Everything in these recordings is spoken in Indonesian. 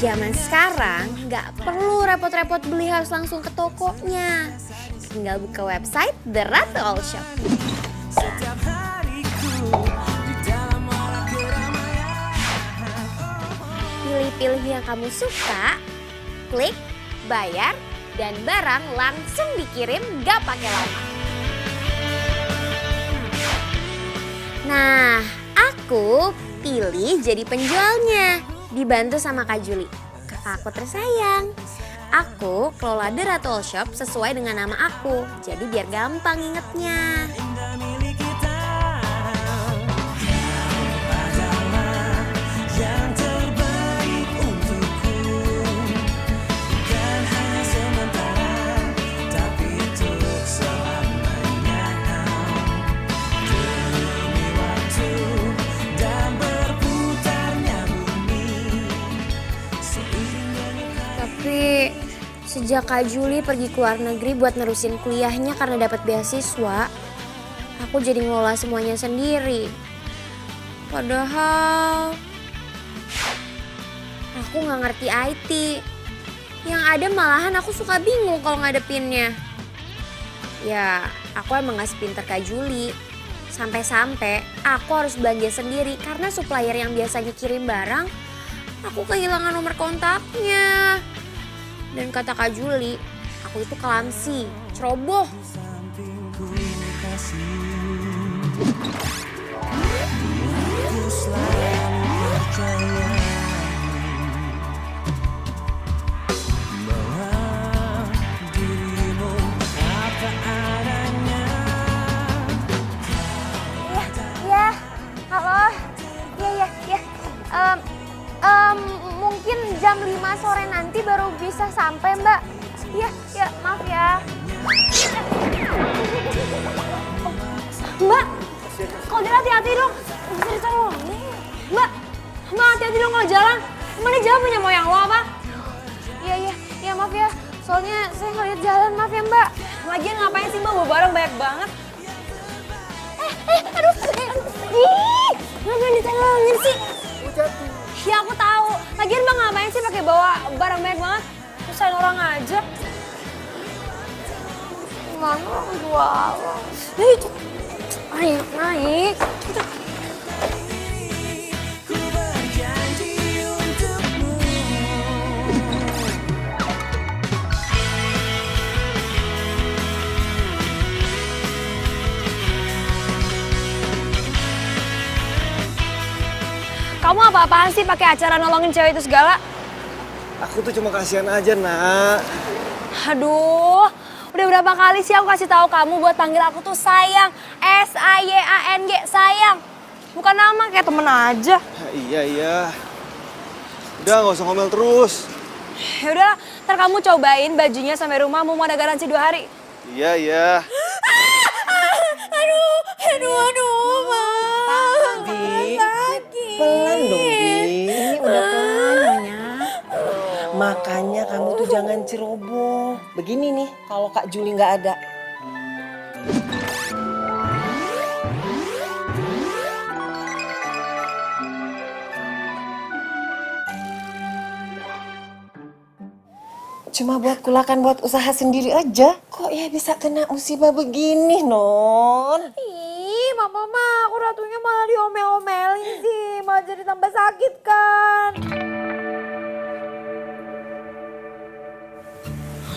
Zaman sekarang nggak perlu repot-repot beli harus langsung ke tokonya. Tinggal buka website The Ratu All Shop. Pilih-pilih yang kamu suka, klik, bayar, dan barang langsung dikirim gak pakai lama. Nah, aku pilih jadi penjualnya, dibantu sama Kak Juli, kakak aku tersayang. Aku kelola The Ratu All Shop sesuai dengan nama aku, jadi biar gampang ingetnya. Tapi sejak Kak Juli pergi ke luar negeri buat nerusin kuliahnya karena dapat beasiswa, aku jadi ngelola semuanya sendiri. Padahal aku nggak ngerti IT. Yang ada malahan aku suka bingung kalau ngadepinnya. Ya, aku emang gak sepinter Kak Juli. Sampai-sampai aku harus belanja sendiri karena supplier yang biasanya kirim barang, aku kehilangan nomor kontaknya. Dan kata Kak Juli, aku itu kelamsi, ceroboh. Ya, halo. Ya. Mungkin jam 5 sore nanti baru bisa sampai, Mbak. Ya, maaf ya. Oh, Mbak, kalau jalan hati-hati dong. Bisa ditolong. Mbak, hati-hati dong kalau jalan. Emang ini jalan punya moyang lo apa? Iya, maaf ya. Soalnya saya nggak lihat jalan, maaf ya, Mbak. Lagian ngapain sih Mbak bawa barang banyak banget? Aduh. Ngapain ditolongin sih? Ya aku tahu. Lagian Mbak ngapain sih pakai bawa barang banyak banget? Usahain orang aja. Mana orang jualan? Ayo naik. Kamu apa-apaan sih pakai acara nolongin cewek itu segala? Aku tuh cuma kasihan aja, Nak. Aduh, udah berapa kali sih aku kasih tahu kamu buat panggil aku tuh sayang. S-A-Y-A-N-G, sayang. Bukan nama, kayak temen aja. Iya. Udah, nggak usah ngomel terus. Ya udah, ntar kamu cobain bajunya sampai rumah, mau ada garansi 2 hari. Iya. Aduh, Bang. Bi, Sakit. pelan dong, Bi. Ini udah pelan ya. Makanya kamu tuh jangan ceroboh. Begini nih, kalau Kak Juli nggak ada. Cuma buat kulakan buat usaha sendiri aja. Kok ya bisa kena musibah begini, Non? Ih, mama aku ratunya malah diomel-omelin sih. Malah jadi tambah sakit kan.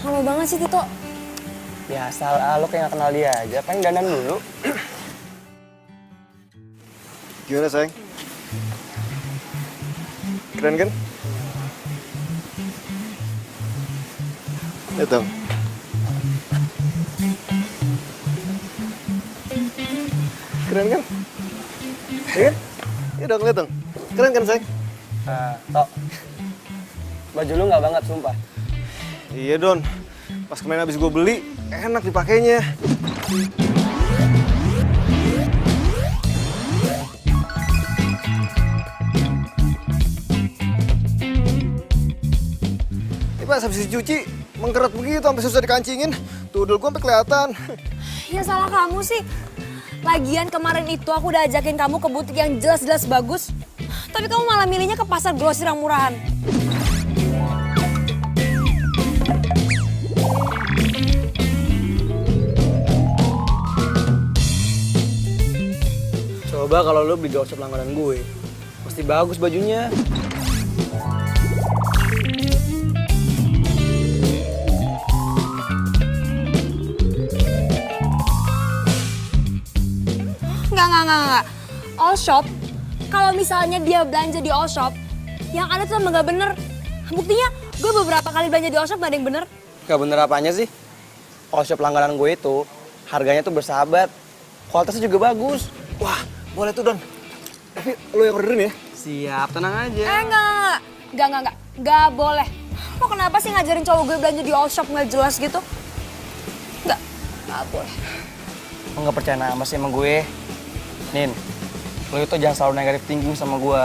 Lama banget sih Tito. Biasa lah, lo kayak gak kenal dia aja, pengen dandan dulu. Gimana, sayang? Keren kan? Lihat dong. Keren kan? Iya kan? Iya dong, lihat dong. Keren kan, sayang? Tok, baju lu gak banget, sumpah. Iya, Don. Pas kemarin habis gue beli, enak dipakainya. Ini pas habis dicuci, mengkeret begitu sampai susah dikancingin. Tuh, udel gue sampai kelihatan. Ya salah kamu sih. Lagian kemarin itu aku udah ajakin kamu ke butik yang jelas-jelas bagus. Tapi kamu malah milihnya ke pasar grosir yang murahan. Coba kalau lu beli di workshop langganan gue, pasti bagus bajunya. Enggak. All shop, kalau misalnya dia belanja di all shop, yang ada tuh emang gak bener. Buktinya, gue beberapa kali belanja di all shop gak ada yang bener. Gak bener apanya sih? Workshop langganan gue itu, harganya tuh bersahabat. Kualitasnya juga bagus. Wah, boleh tuh Don. Tapi lu yang orderin ya? Siap, tenang aja. Enggak boleh. Lo kenapa sih ngajarin cowok gue belanja di all shop gak jelas gitu? Enggak boleh. Lo gak percaya sama sih sama gue? Nin, lo itu jangan selalu negatif thinking sama gue.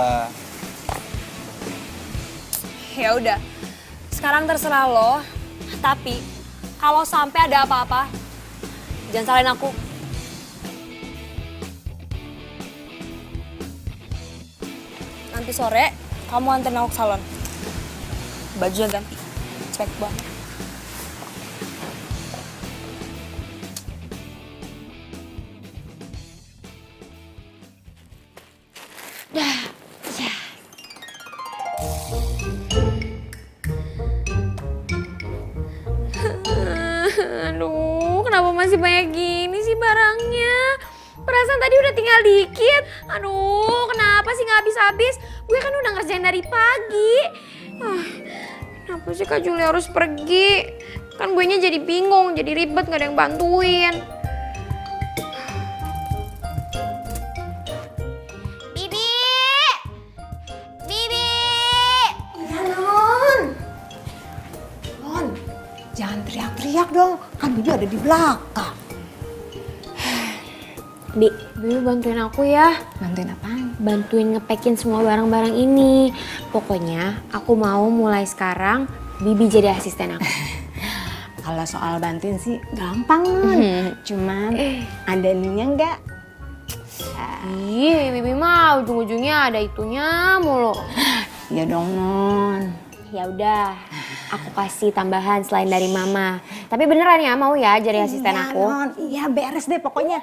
Ya udah, sekarang terserah lo. Tapi kalau sampai ada apa-apa, jangan salahin aku. Nanti sore kamu anterin aku ke salon. Bajunya ganti, cek banget. Aduh, kenapa masih banyak gini sih barangnya? Perasaan tadi udah tinggal dikit. Aduh, kenapa sih nggak habis-habis? Gue kan udah ngerjain dari pagi. Kenapa sih Kak Juli harus pergi? Kan gue nya jadi bingung, jadi ribet, nggak ada yang bantuin. Bibi! Bibi! Ya Non. Non, jangan teriak-teriak dong. Kan Bibi ada di belakang. Bibi bantuin aku ya. Bantuin apaan? Bantuin ngepekin semua barang-barang ini. Pokoknya aku mau mulai sekarang Bibi jadi asisten aku. Kalau soal bantuin sih gampang Non. Cuman ada ininya enggak? Ih, Bibi mah ujung-ujungnya ada itunya mulu. Ya dong Non. Ya udah, aku kasih tambahan selain dari Mama. Tapi beneran ya mau ya jadi asisten Iya, aku? Non. Iya beres deh pokoknya.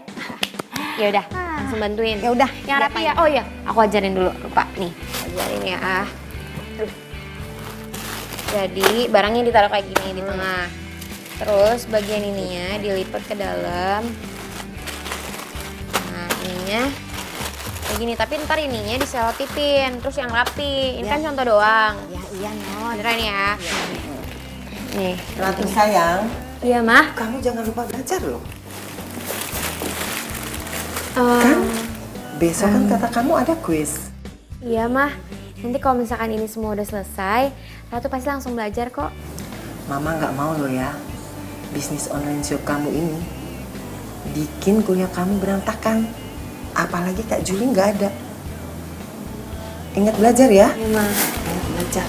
Ya udah, langsung bantuin. Ya udah, Yang rapi ya. Oh iya, aku ajarin dulu. Lupa nih, ajarin ya. Jadi barangnya ditaruh kayak gini di tengah. Terus bagian ininya dilipat ke dalam. Nah ininya kayak gini. Tapi ntar ininya diselotipin. Terus yang rapi. Ini kan contoh doang. Ya iya Non. Beneran ya. Nih. Ratu sayang, Iya mah. kamu jangan lupa belajar loh. Eh, Kan besok kan kata kamu ada kuis. Iya mah. Nanti kalau misalkan ini semua udah selesai, Ratu pasti langsung belajar kok. Mama nggak mau loh ya, bisnis online shop kamu ini bikin kuliah kamu berantakan. Apalagi Kak Juli nggak ada. Ingat belajar ya. Iya mah. Ingat belajar.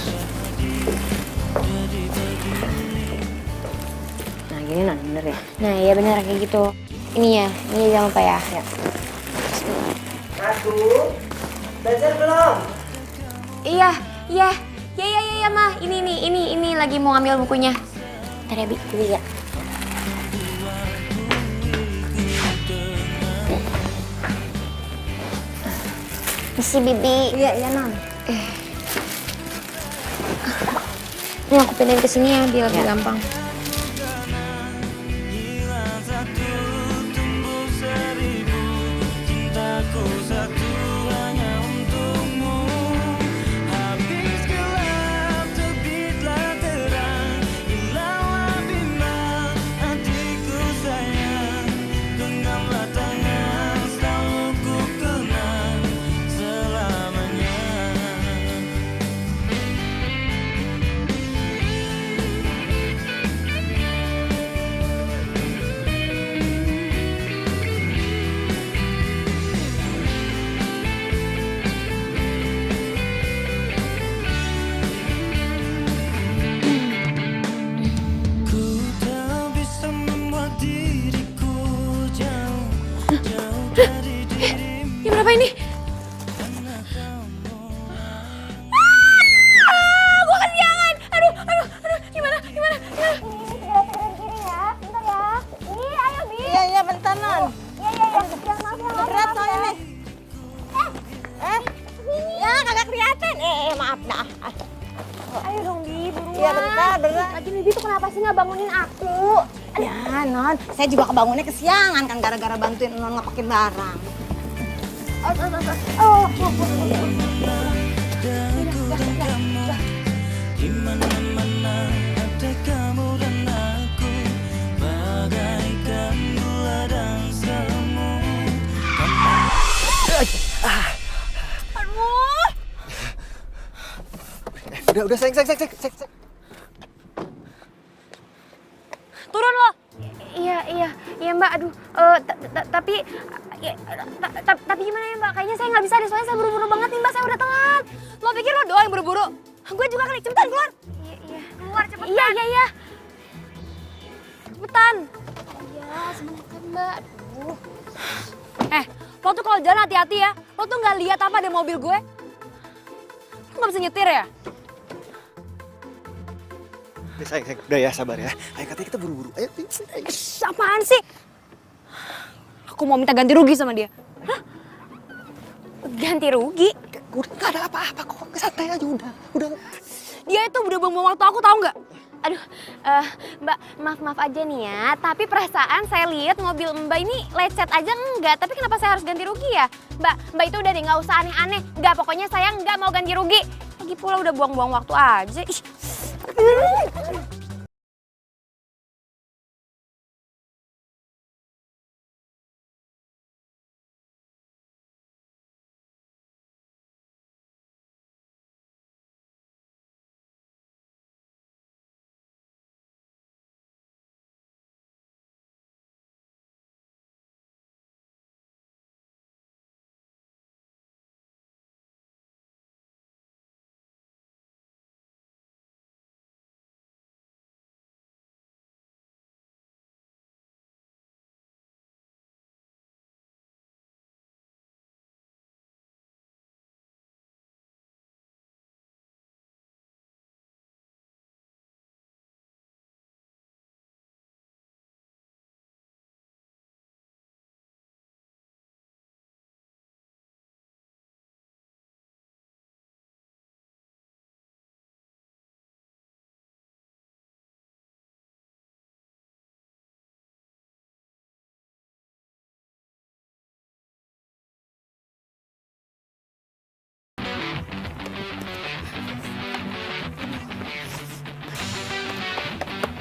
Nah gini Non, bener ya? Nah iya bener kayak gitu. Ini jangan lupa ya. Ratu, belajar belum? Iya mah. Ini lagi mau ngambil bukunya. Ntar ya Bi, dulu ya. Misi Bibi. Iya Non. Ini aku pindahin ke sini ya biar lebih gampang. maaf dah. Ayo dong, Bi, buruan. Iya, bentar. Lagi Bibi tuh kenapa sih nggak bangunin aku? Ya, Non. Saya juga kebangunnya kesiangan kan gara-gara bantuin Non ngepakin barang. Udah sayang. Turun lo. Iya Mbak. Aduh, tapi tapi gimana ya Mbak? Kayaknya saya nggak bisa deh, soalnya saya buru-buru banget nih Mbak. Saya udah telat. Lo pikir lo doang yang buru-buru? Gue juga kali. Cepetan keluar. Iya. Keluar cepetan. Iya. Cepetan. Iya, sebentar Mbak. Aduh. Lo tuh kalau jalan hati-hati ya. Lo tuh nggak lihat apa ada mobil gue? Lo nggak bisa nyetir ya? Udah sayang. Udah ya, sabar ya. Ayo katanya kita buru-buru. Ayo. Apaan sih? Aku mau minta ganti rugi sama dia. Ganti rugi? Udah nggak ada apa-apa kok. Santai aja udah. Dia itu udah buang-buang waktu aku, tahu nggak? Aduh, Mbak, maaf aja nih ya. Tapi perasaan saya lihat mobil Mbak ini lecet aja enggak. Tapi kenapa saya harus ganti rugi ya? Mbak itu udah deh, nggak usah aneh-aneh. Nggak, pokoknya saya nggak mau ganti rugi. Lagi pula udah buang-buang waktu aja. Ih.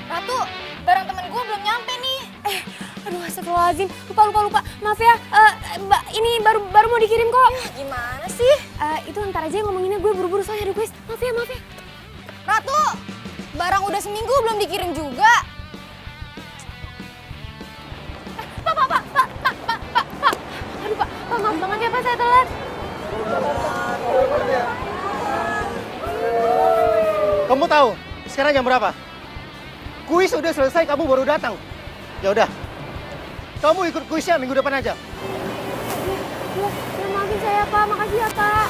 Ratu, barang temen gue belum nyampe nih. Aduh, astagfirullahaladzim. Lupa. Maaf ya, Mbak, ini baru mau dikirim kok. Gimana sih? Itu ntar aja ngomonginnya, gue buru-buru soalnya request. Maaf ya. Ratu, barang udah seminggu belum dikirim juga. Pak. Aduh, Pak, maaf banget ya Pak, saya telat. Kamu tahu sekarang jam berapa? Kuis udah selesai, kamu baru datang. Ya udah. Kamu ikut kuisnya minggu depan aja. Ya maafin saya Pak, makasih ya Pak.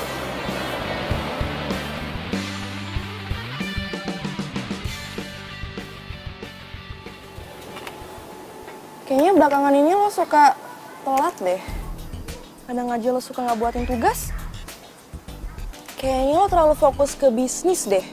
Kayaknya belakangan ini lo suka telat deh. Kadang aja lo suka nggak buatin tugas. Kayaknya lo terlalu fokus ke bisnis deh.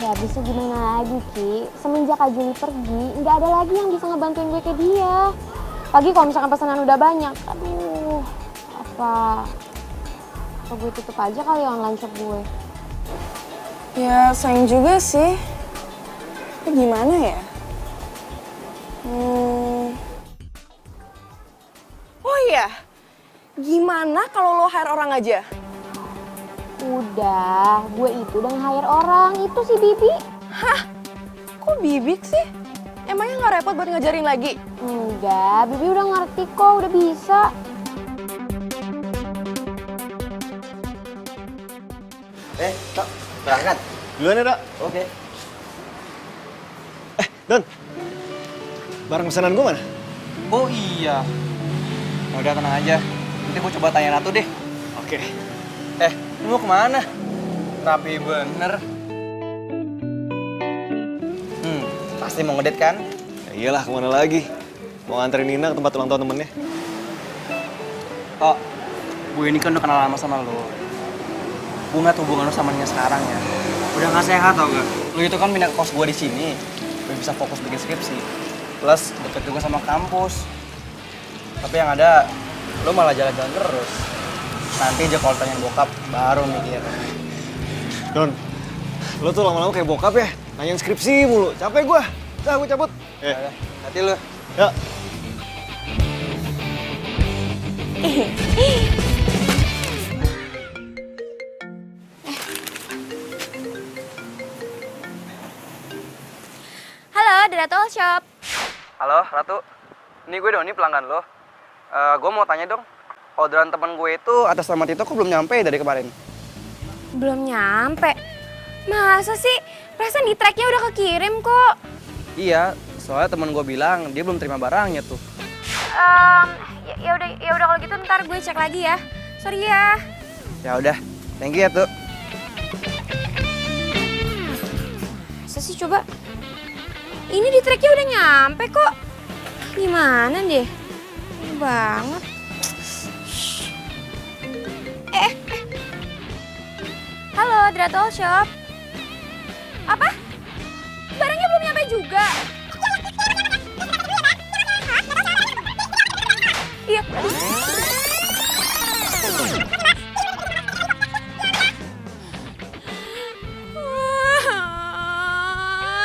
Ya bisa gimana lagi Ki, semenjak Kak Juli pergi, nggak ada lagi yang bisa ngebantuin gue kayak dia. Pagi kalau misalkan pesanan udah banyak, aduh, apa gue tutup aja kali online shop gue. Ya sayang juga sih. Tapi gimana ya? Oh iya, gimana kalau lo hire orang aja? Udah, gue itu udah nge-hire orang, itu si Bibi. Hah? Kok bibik sih? Emangnya nggak repot buat ngajarin lagi? Enggak, Bibi udah ngerti kok, udah bisa. Tok, berangkat. Duluan ya, Dok. Oke. Don. Barang pesanan gue mana? Oh iya. Ya udah tenang aja. Nanti gue coba tanya Ratu deh. Oke. Lu mau kemana? Rapi bener. Pasti mau ngedate kan? Ya iyalah, kemana lagi? Mau nganterin Nina ke tempat ulang tahun temennya. Oh, gue ini kan udah kenal lama sama lo. Gue ngeliat hubungan lo sama Nina sekarang ya. Udah gak sehat tau gak? Lo itu kan pindah ke kos gue di sini. Gue bisa fokus bikin skripsi. Plus deket juga sama kampus. Tapi yang ada, lo malah jalan-jalan terus. Nanti aja kalau tanya bokap, baru mikir. Don, lo tuh lama-lama kayak bokap ya? Nanyain skripsi mulu, capek gue. Dah, gue cabut. Hati lo. Ya. Halo, Derato Shop. Halo, Ratu. Ini gue Doni, pelanggan lo. Gue mau tanya dong, orderan temen gue itu atas nama Tito kok belum nyampe dari kemarin? Belum nyampe. Masa sih? Perasaan di tracknya udah kekirim kok. Iya, soalnya temen gue bilang dia belum terima barangnya tuh. Ya udah kalau gitu ntar gue cek lagi ya. Sorry ya. Ya udah, thank you ya tuh. Masa sih coba? Ini di tracknya udah nyampe kok. Gimana deh? Ini banget. Halo, Dratol Shop. Apa? Barangnya belum nyampe juga. Iya.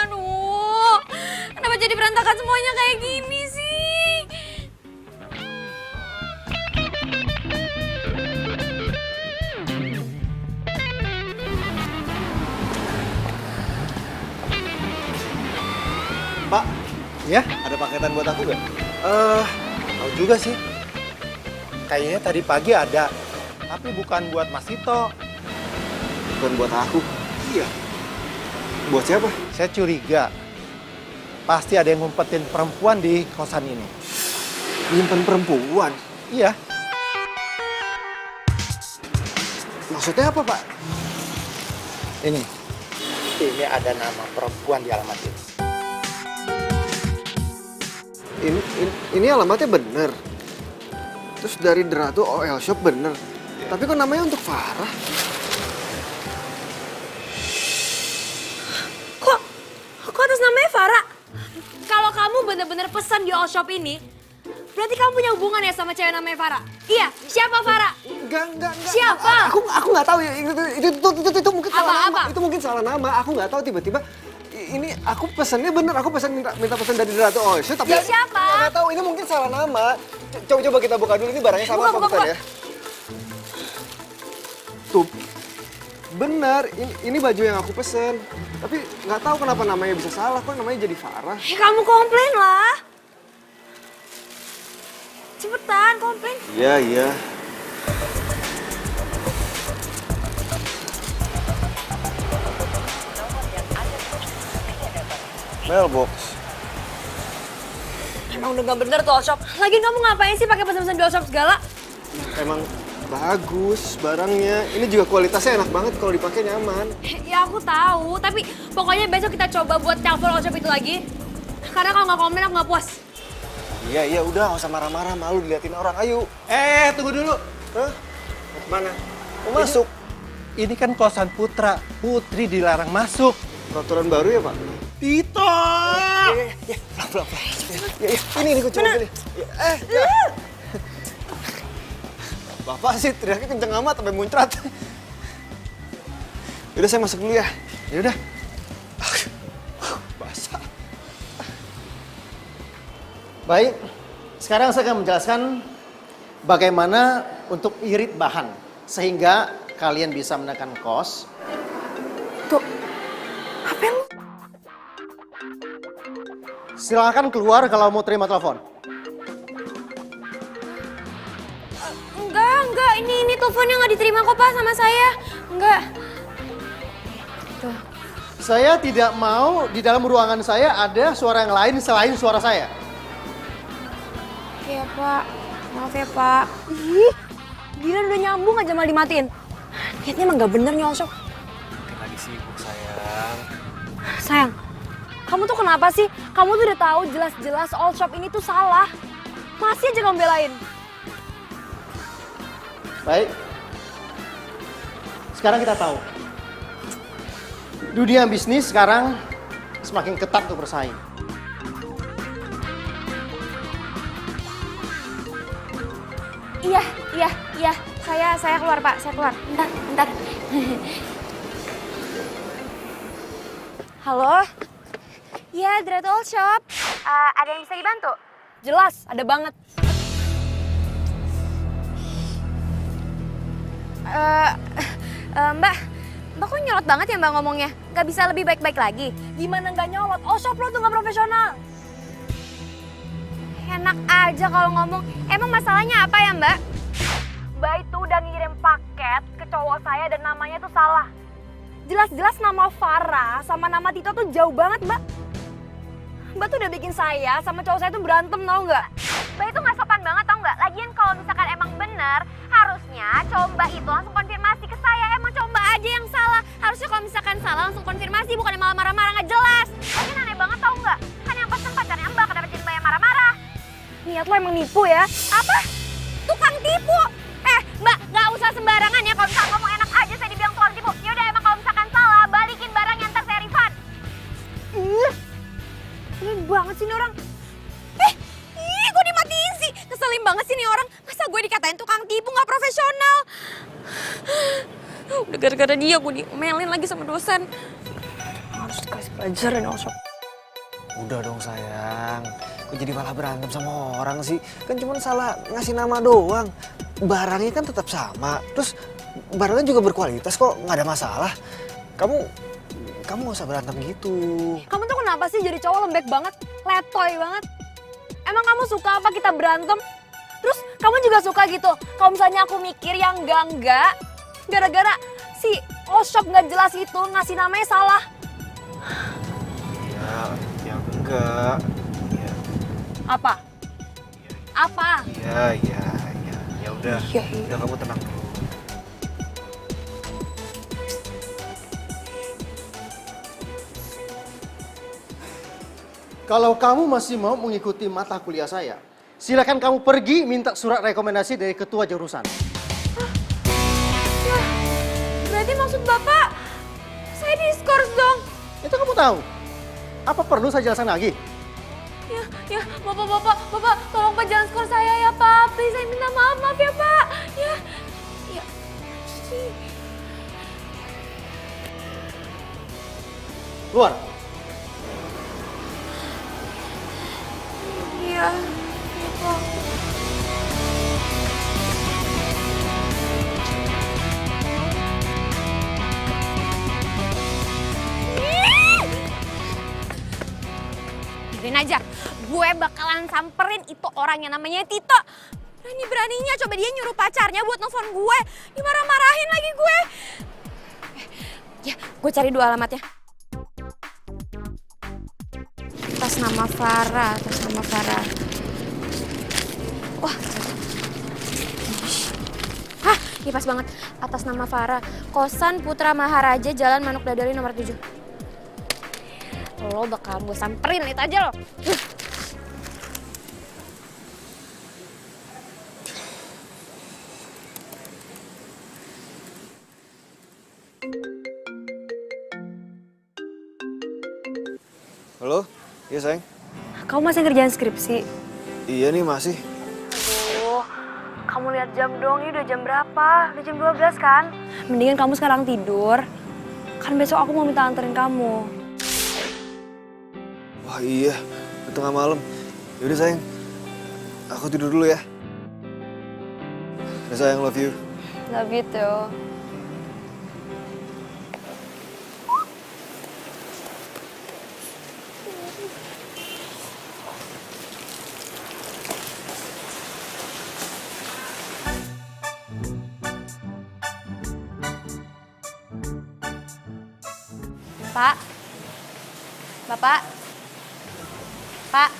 Aduh, kenapa jadi berantakan semuanya kayak gini sih? Pak, Ya? ada paketan buat aku gak? Tahu juga sih. Kayaknya tadi pagi ada, tapi bukan buat Mas Tito. Bukan buat aku. Iya. Buat siapa? Saya curiga. Pasti ada yang ngumpetin perempuan di kosan ini. Nyimpen perempuan. Iya. Maksudnya apa, Pak? Ini. Ini ada nama perempuan di alamat ini. Ini alamatnya bener. Terus dari Derato OL Shop bener. Tapi kok namanya untuk Farah? Kok atas namanya Farah? Kalau kamu bener-bener pesan di all shop ini, berarti kamu punya hubungan ya sama cewek namanya Farah? Iya, siapa Farah? Enggak. Siapa? Aku nggak tahu ya. Itu mungkin salah Apa? nama. Itu mungkin salah nama. Aku nggak tahu tiba-tiba. Ini aku pesannya bener. Aku minta pesan dari Derato OL Shop. Tapi Ya, siapa? Nggak tahu. Ini mungkin salah nama. Coba kita buka dulu. Ini barangnya sama apa bukan ya? Tuh. Benar, ini baju yang aku pesen. Tapi nggak tahu kenapa namanya bisa salah. Kok namanya jadi Farah? Kamu komplain lah. Cepetan, komplain. Iya. Mailbox. Emang udah gak bener tuh all shop. Lagian kamu ngapain sih pakai pesan-pesan di all shop segala? Emang bagus barangnya. Ini juga kualitasnya enak banget kalau dipakai nyaman. Ya aku tahu, tapi pokoknya besok kita coba buat telepon all shop itu lagi. Karena kalau nggak komplain aku nggak puas. Iya, udah nggak usah marah-marah, malu diliatin orang. Ayo. Tunggu dulu. Hah? Mau kemana? Mau masuk? Ini kan kosan Putra. Putri dilarang masuk. Peraturan baru ya, Pak? Tito! Iya. Pelan-pelan. Ya. Ini kunci mobil. Ya. Bapak sih teriaknya kenceng amat sampai muncrat. Yaudah saya masuk dulu ya. Yaudah. Basah. Baik, sekarang saya akan menjelaskan bagaimana untuk irit bahan. Sehingga kalian bisa menekan kos. Tuh, apa yang... Silakan keluar kalau mau terima telepon. Enggak. Ini teleponnya nggak diterima kok Pak sama saya. Enggak. Saya tidak mau di dalam ruangan saya ada suara yang lain selain suara saya. Iya Pak, maaf ya Pak. Ih, gila udah nyambung aja malah dimatiin. Niatnya emang nggak bener nih all shop. Lagi sibuk sayang. Sayang, kamu tuh kenapa kenapa sih? Kamu tuh udah tahu jelas-jelas all shop ini tuh salah. Masih aja kamu belain. Baik. Sekarang kita tahu. Dunia bisnis sekarang semakin ketat untuk bersaing. Iya. Saya keluar, Pak. Saya keluar. Bentar. Halo? Ya, Dreadful Shop. Ada yang bisa dibantu? Jelas, ada banget. Mbak kok nyolot banget ya Mbak ngomongnya? Gak bisa lebih baik-baik lagi? Gimana nggak nyolot? All shop lo tuh nggak profesional. Enak aja kalau ngomong. Emang masalahnya apa ya Mbak? Mbak itu udah ngirim paket ke cowok saya dan namanya tuh salah. Jelas-jelas nama Farah sama nama Tito tuh jauh banget, Mbak. Mbak tuh udah bikin saya sama cowok saya tuh berantem, tau nggak? Mbak itu gak sopan banget tau nggak? Lagian kalau misalkan emang bener, harusnya cowok Mbak itu langsung konfirmasi ke saya. Emang cowok Mbak aja yang salah. Harusnya kalau misalkan salah langsung konfirmasi, bukan malah marah-marah nggak jelas. Lagian aneh banget tau nggak? Kan yang pesen pacarnya Mbak, kenapa jadi Mbak yang marah-marah? Niat lo emang nipu ya? Apa? Tukang tipu? Mbak, gak usah sembarangan ya. Kalau misalkan ngomong enak aja saya dibilang tukang tipu. Yaudah emang kalau misalkan salah, balikin barangnya ntar saya refund. Ini banget sih ini orang. Gue dimatiin sih. Ngeselin banget sih nih orang. Masa gue dikatain tukang tipu gak profesional? Udah gara-gara dia gue diomelin lagi sama dosen. Harus dikasih pelajaran all shop. Udah dong sayang. Kok jadi malah berantem sama orang sih? Kan cuma salah ngasih nama doang. Barangnya kan tetap sama. Terus barangnya juga berkualitas kok, nggak ada masalah. Kamu nggak usah berantem gitu. Kamu tuh kenapa sih jadi cowok lembek banget? Letoy banget. Emang kamu suka apa kita berantem? Terus kamu juga suka gitu? Kalau misalnya aku mikir yang enggak. Gara-gara si all shop nggak jelas itu ngasih namanya salah. Ya enggak. Ya. Apa? Apa? Ya udah. Iya. Udah kamu tenang dulu. Kalau kamu masih mau mengikuti mata kuliah saya, silakan kamu pergi minta surat rekomendasi dari ketua jurusan. Berarti maksud Bapak, saya diskors dong. Itu kamu tahu. Apa perlu saya jelaskan lagi? Ya, Bapak, tolong Pak jangan skor saya ya Pak. Please, saya minta maaf ya Pak. Ya. Keluar. Iya, Pak. Dengerin aja, gue bakalan samperin itu orang yang namanya Tito. Berani-beraninya coba dia nyuruh pacarnya buat nelfon gue. Dimarah-marahin lagi gue. Ya, gue cari dua alamatnya. Atas nama Farah. Wah. Hah, ini pas banget. Atas nama Farah. Kosan Putra Maharaja, Jalan Manuk Dadari nomor 7. Lo bakal gue samperin, itu aja lo. Halo? Iya sayang? Kamu masih ngerjain skripsi? Iya nih masih. Oh, kamu lihat jam dong, ini udah jam berapa? Udah jam 12 kan? Mendingan kamu sekarang tidur. Kan besok aku mau minta anterin kamu. Wah iya, udah tengah malam. Yaudah sayang, aku tidur dulu ya. Udah sayang, love you. Love you too. Pak. Bapak. Pak.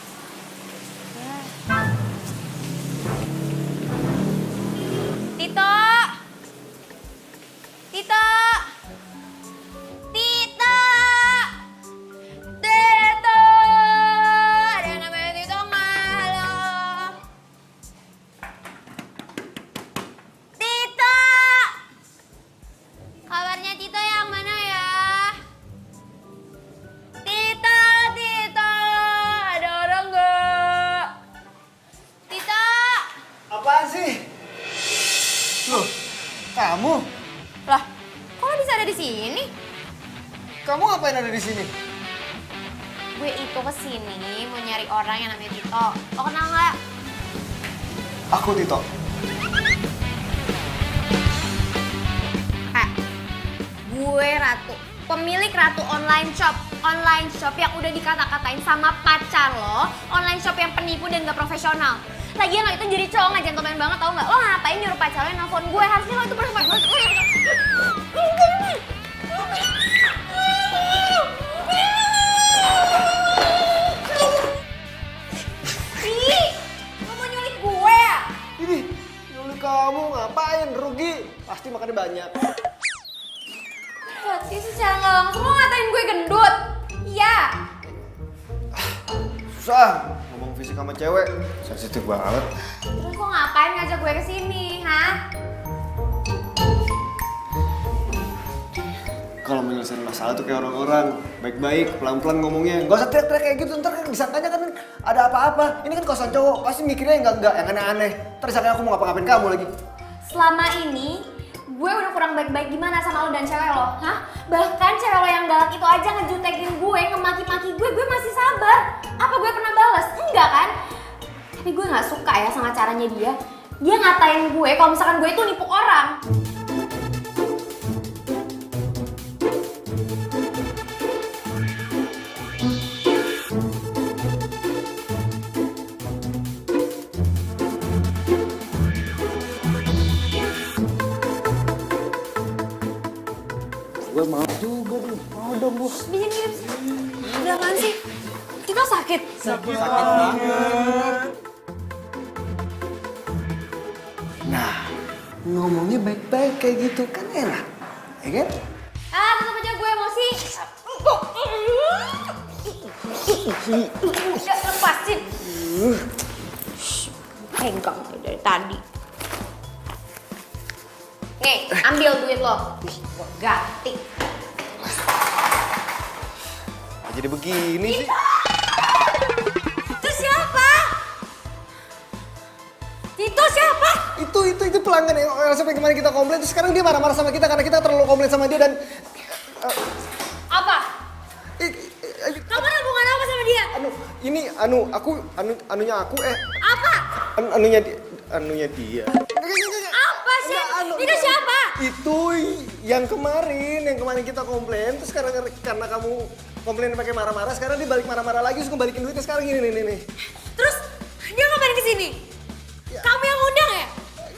Tito. Tito. Tito. Tito. ngapain ada di sini? Gue itu kesini mau nyari orang yang namanya Tito. Lo kenal nggak? Aku Tito. Gue Ratu, pemilik Ratu online shop. Online shop yang udah dikata-katain sama pacar lo, online shop yang penipu dan gak profesional. Lagian lo itu jadi cowok gak gentleman banget, tau gak? Lo ngapain nyuruh pacar lo yang nelfon gue? Harusnya lo itu profesional. Ih, lo mau nyulik gue ya? Ini, nyulik kamu ngapain? Rugi. Pasti makannya banyak. Berarti secara gak langsung lo ngatain gue gendut? Iya. Susah ngomong fisik sama cewek. Sensitif banget. Terus lo ngapain ngajak gue kesini, hah? Kalau menyelesaikan masalah tuh kayak orang-orang, baik-baik, pelan-pelan ngomongnya. Gak usah teriak-teriak kayak gitu, ntar kan disangkanya kan ada apa-apa. Ini kan kosan cowok, pasti mikirnya yang enggak, yang aneh-aneh. Ntar disangkanya aku mau ngapa-ngapain kamu lagi. Selama ini, gue udah kurang baik-baik gimana sama lo dan cewek lo, hah? Bahkan cewek lo yang galak itu aja ngejutekin gue, ngemaki-maki gue masih sabar. Apa gue pernah balas? Enggak kan? Tapi gue gak suka ya sama caranya dia. Dia ngatain gue kalau misalkan gue itu nipu orang. Gue mau juga nih, mau dong Bu. Minum. Udah apaan sih? Kita sakit. Sakit banget. Nah, ngomongnya baik-baik kayak gitu kan enak, ya kan? Ah, tetap aja gue emosi. Udah lepasin. Pegang dari tadi. Nih, ambil duit lo. Gue ganti. Jadi begini sih. Itu siapa? Itu siapa? Itu pelanggan yang sampai kemarin kita komplain, terus sekarang dia marah-marah sama kita karena kita terlalu komplain sama dia dan Apa? Kamu ada hubungan apa sama dia? anunya aku Apa? anunya dia. Apa sih? Itu siapa? Itu yang kemarin kita komplain, terus karena kamu komplain pakai marah-marah, sekarang dia balik marah-marah lagi, terus balikin duitnya sekarang ini nih. Terus dia ngapain kesini? Ya. Kamu yang undang ya?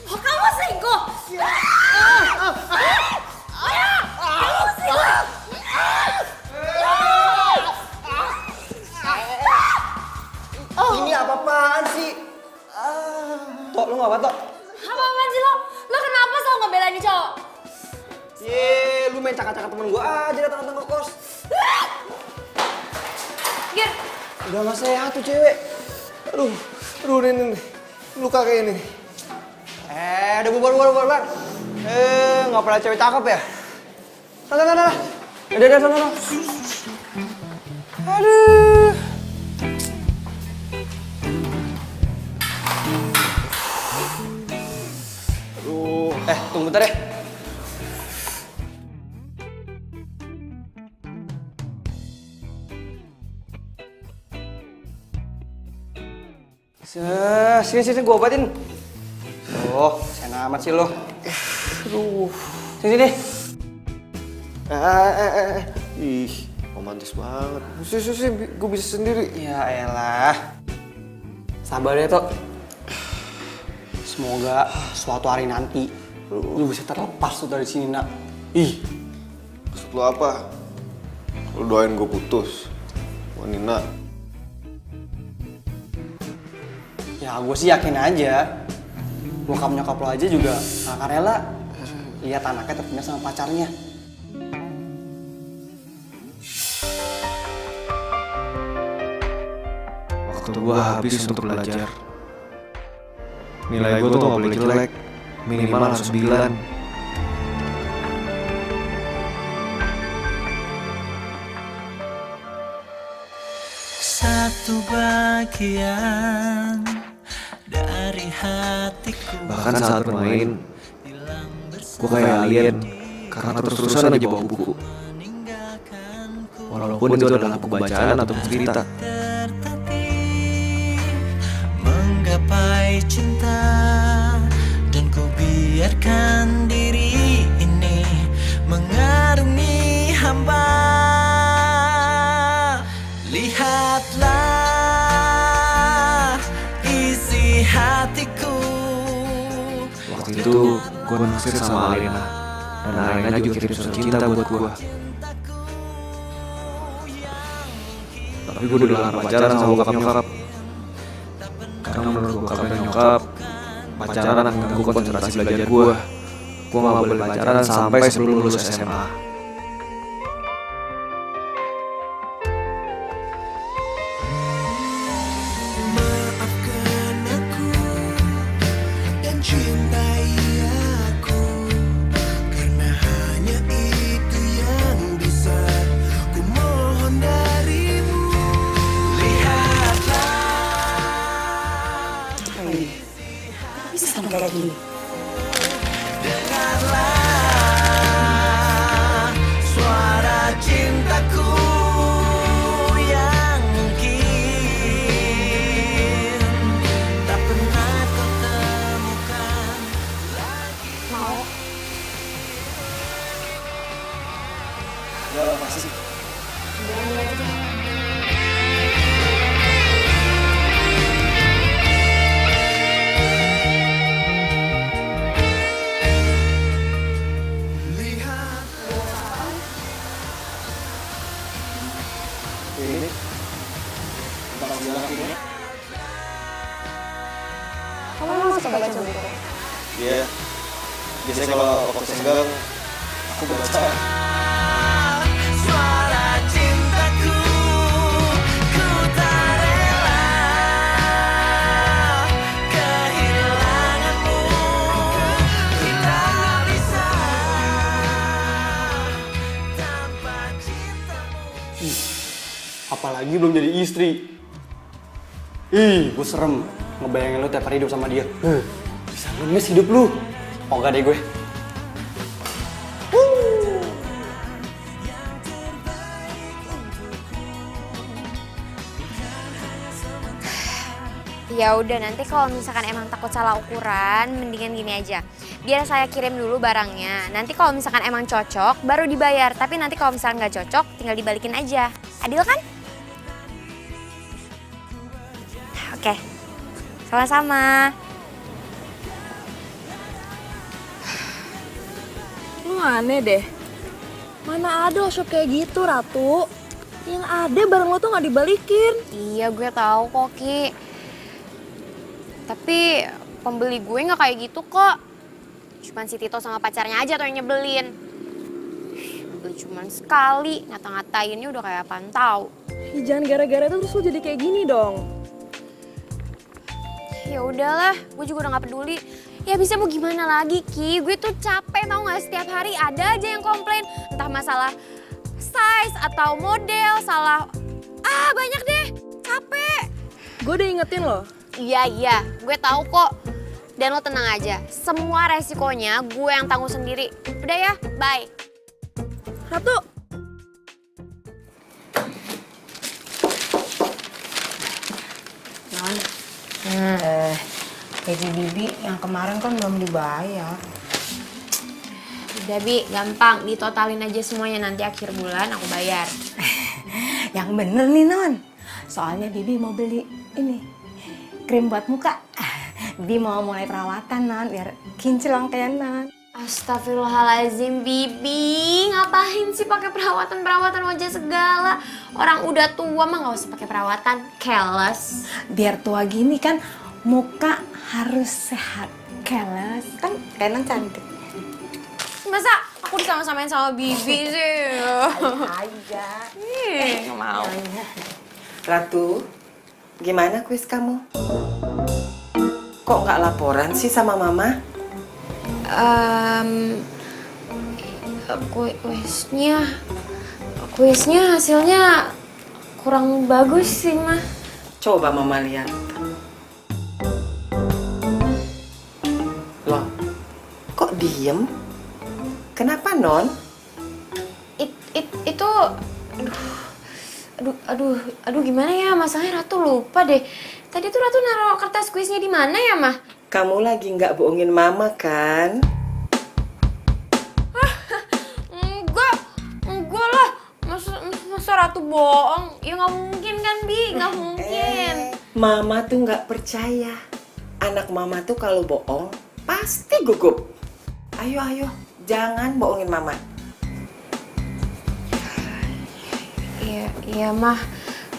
Oh, kamu selingkuh? Kamu selingkuh? Ini apa-apaan sih? Tok, lu ngapa Tok? Apa-apaan sih lo? Lo kenapa selalu ngebelain nih cowok? Lu main cakap-cakap temen gua aja datang-datang ke kos. Gir, Udah gak sehat tuh cewek. Aduh, ini luka kayak ini. Udah bubar. Nggak pernah cewek cakep ya? Nah. Udah, sana. Aduh. Tunggu bentar ya. Sini, gua obatin. Oh, sayang amat sih lo. Aduh. Sini. Ih, romantis banget. Sini, gue bisa sendiri. Ya elah. Sabar ya, Tok. Semoga suatu hari nanti lu bisa terlepas tuh dari sini, Nak. Ih, Maksud lo apa? Lo doain gue putus. Wah, Nina. ya gue sih yakin aja. Bokap nyokap lo aja juga gak akan rela lihat anaknya terpindah sama pacarnya. Waktu gue habis untuk belajar. Nilai gue tuh gak boleh jelek, minimal harus 9. Satu bagian dari hatiku. Bahkan saat bermain, gue kayak alien karena terus-terusan aja bawa buku. Meninggalkanku walaupun itu adalah buku bacaan atau buku cerita. tertatih menggapai cinta, dan ku biarkan diri ini mengarungi hamba. Lihatlah isi hatiku. Waktu itu gue naksir sama Alena, dan Alena juga kirim surat cinta buat gue. Tapi gue dilarang pacaran sama bokap nyokap. Karena menurut bokap dan nyokap, pacaran akan mengganggu konsentrasi belajar gue. Gue gak boleh pacaran sampai sebelum lulus SMA. Maafkan aku dan cintai aku, karena hanya itu yang bisa ku mohon darimu. Lihatlah Bisa sampai kayak gini. dengarlah suara cintaku yang mungkin tak pernah kau temukan lagi. Kamu emang suka baca buku? Iya. Biasanya kalau waktu senggang, aku baca. Suara cintaku, ku tak rela kehilanganmu. Kita bisa tanpa cintamu. Apalagi belum jadi istri. Ih, gue serem ngebayangin lu tiap hari hidup sama dia. Bisa lemes hidup lu. Oh enggak deh gue. Ya udah, nanti kalau misalkan emang takut salah ukuran, mendingan gini aja. Biar saya kirim dulu barangnya. Nanti kalau misalkan emang cocok, baru dibayar. Tapi nanti kalau misalkan nggak cocok, tinggal dibalikin aja. Adil kan? Oke, sama-sama. Lu aneh deh. Mana ada shop kayak gitu, Ratu? Yang ada barang lo tuh nggak dibalikin. Iya, gue tahu kok, Ki. Tapi pembeli gue nggak kayak gitu kok. Cuman si Tito sama pacarnya aja tuh yang nyebelin. Beli cuman sekali, ngata-ngatainnya udah kayak apaan tau. Ih, jangan gara-gara itu terus lo jadi kayak gini dong. Ya udahlah, gue juga udah nggak peduli. Ya bisa mau gimana lagi, Ki? Gue tuh capek tau nggak, setiap hari ada aja yang komplain. Entah masalah size atau model, salah. Banyak deh, capek. Gue udah ingetin lo. Iya, gue tahu kok. Dan lo tenang aja, semua resikonya gue yang tanggung sendiri. Udah ya, bye. Ratu, Non, gaji Bibi yang kemarin kan belum dibayar. Udah Bi, gampang. Ditotalin aja semuanya, nanti akhir bulan aku bayar. Yang bener nih Non, soalnya Bibi mau beli ini krim buat muka. Bibi mau mulai perawatan Non, biar kinclong kayak Non. Astagfirullahaladzim, Bibi. Ngapain sih pakai perawatan wajah segala? Orang udah tua mah nggak usah pakai perawatan. Keles. Biar tua gini kan muka harus sehat. Keles kan kayak Non cantik. Masa aku disama-samain sama Bibi sih? Aja. Nggak mau. Ratu, gimana kuis kamu? Kok nggak laporan sih sama Mama? Kuisnya hasilnya kurang bagus sih, Ma. Coba Mama lihat. Loh, kok diem? Kenapa, Non? Itu, aduh, Aduh gimana ya, masalahnya Ratu lupa deh. Tadi tuh Ratu naruh kertas kuisnya di mana ya, Mah? Kamu lagi nggak bohongin mama kan? Enggak lah. Masa Ratu bohong? Ya nggak mungkin kan, Bi? Nggak mungkin. Mama tuh nggak percaya. Anak mama tuh kalau bohong pasti gugup. Ayo, jangan bohongin mama. Iya Mah.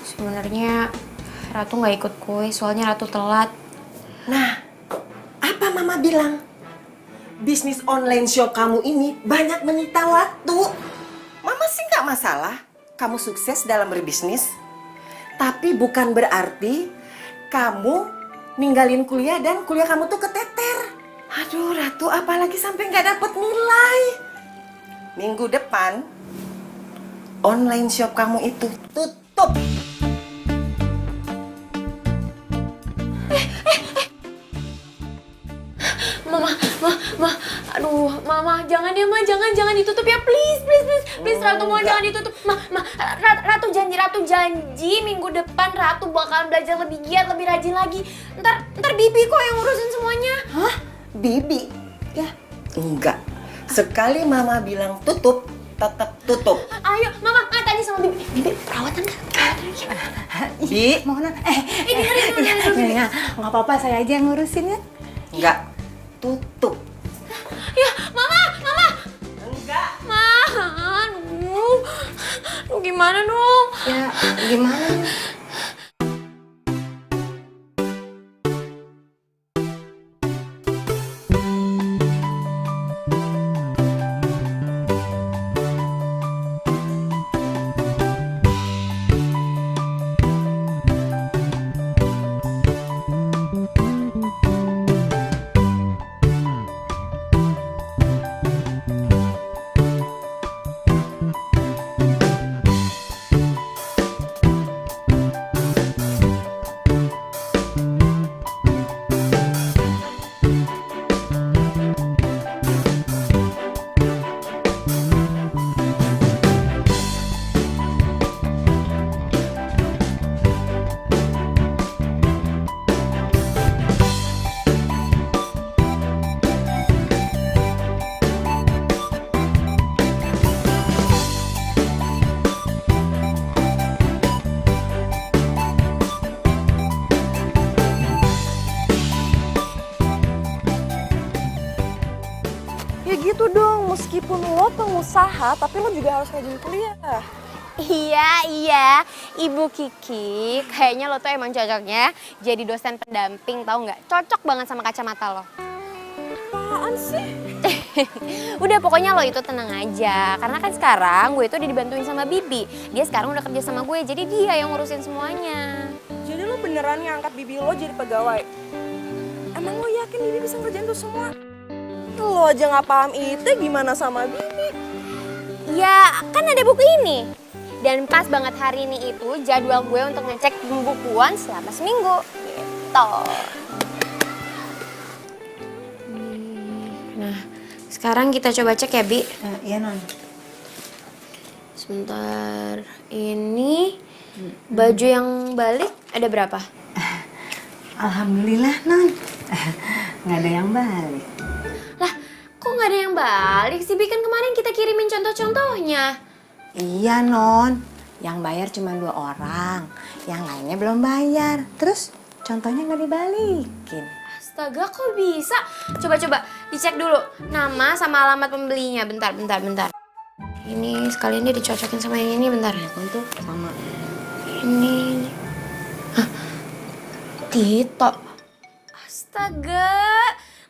Sebenarnya Ratu nggak ikut kuis, soalnya Ratu telat. Nah, apa mama bilang? Bisnis online shop kamu ini banyak menyita waktu. Mama sih nggak masalah kamu sukses dalam berbisnis. Tapi bukan berarti kamu ninggalin kuliah dan kuliah kamu tuh keteter. Aduh Ratu, apalagi sampai nggak dapet nilai. Minggu depan online shop kamu itu tutup. Mama, jangan ya, Ma, jangan ditutup ya, please, Ratu mohon jangan ditutup, Ratu janji minggu depan Ratu bakalan belajar lebih giat, lebih rajin lagi, ntar Bibi kok yang ngurusin semuanya. Hah? Bibi? Ya, enggak. Sekali mama bilang tutup, tetap tutup. Ayo, Mama, tanya sama Bibi perawatan kan? Bi, Mohon ya, nggak apa-apa, saya aja yang ngurusin ya. enggak. Tutup. Ya, Mama. Enggak. Aduh, gimana dong? Ya, gimana? Ya gitu dong, meskipun lo pengusaha, tapi lo juga harus rajin kuliah. Iya, Ibu Kiki, kayaknya lo tuh emang cocoknya jadi dosen pendamping, tahu nggak? Cocok banget sama kacamata lo. Apaan sih? Udah pokoknya lo itu tenang aja, karena kan sekarang gue itu udah dibantuin sama Bibi. Dia sekarang udah kerja sama gue, jadi dia yang ngurusin semuanya. Jadi lo beneran ngangkat bibi lo jadi pegawai? Emang lo yakin bibi bisa ngerjain tuh semua? Lo aja nggak paham itu, gimana sama bibi? Ya, kan ada buku ini. Dan pas banget hari ini itu jadwal gue untuk ngecek pembukuan selama seminggu. Gitu. Nah, sekarang kita coba cek ya, Bi. Iya, Non. Sebentar, ini baju yang balik ada berapa? Alhamdulillah, Non. Nggak ada yang balik. Lah, kok nggak ada yang balik sih, Bi? Kan kemarin kita kirimin contoh-contohnya. Iya, Non. Yang bayar cuma 2 orang. Yang lainnya belum bayar. Terus contohnya nggak dibalikin. Astaga, kok bisa? Coba dicek dulu nama sama alamat pembelinya. Bentar. Ini sekalian dia dicocokin sama yang ini, bentar. Untuk sama Ini. Hah? Tito. Astaga,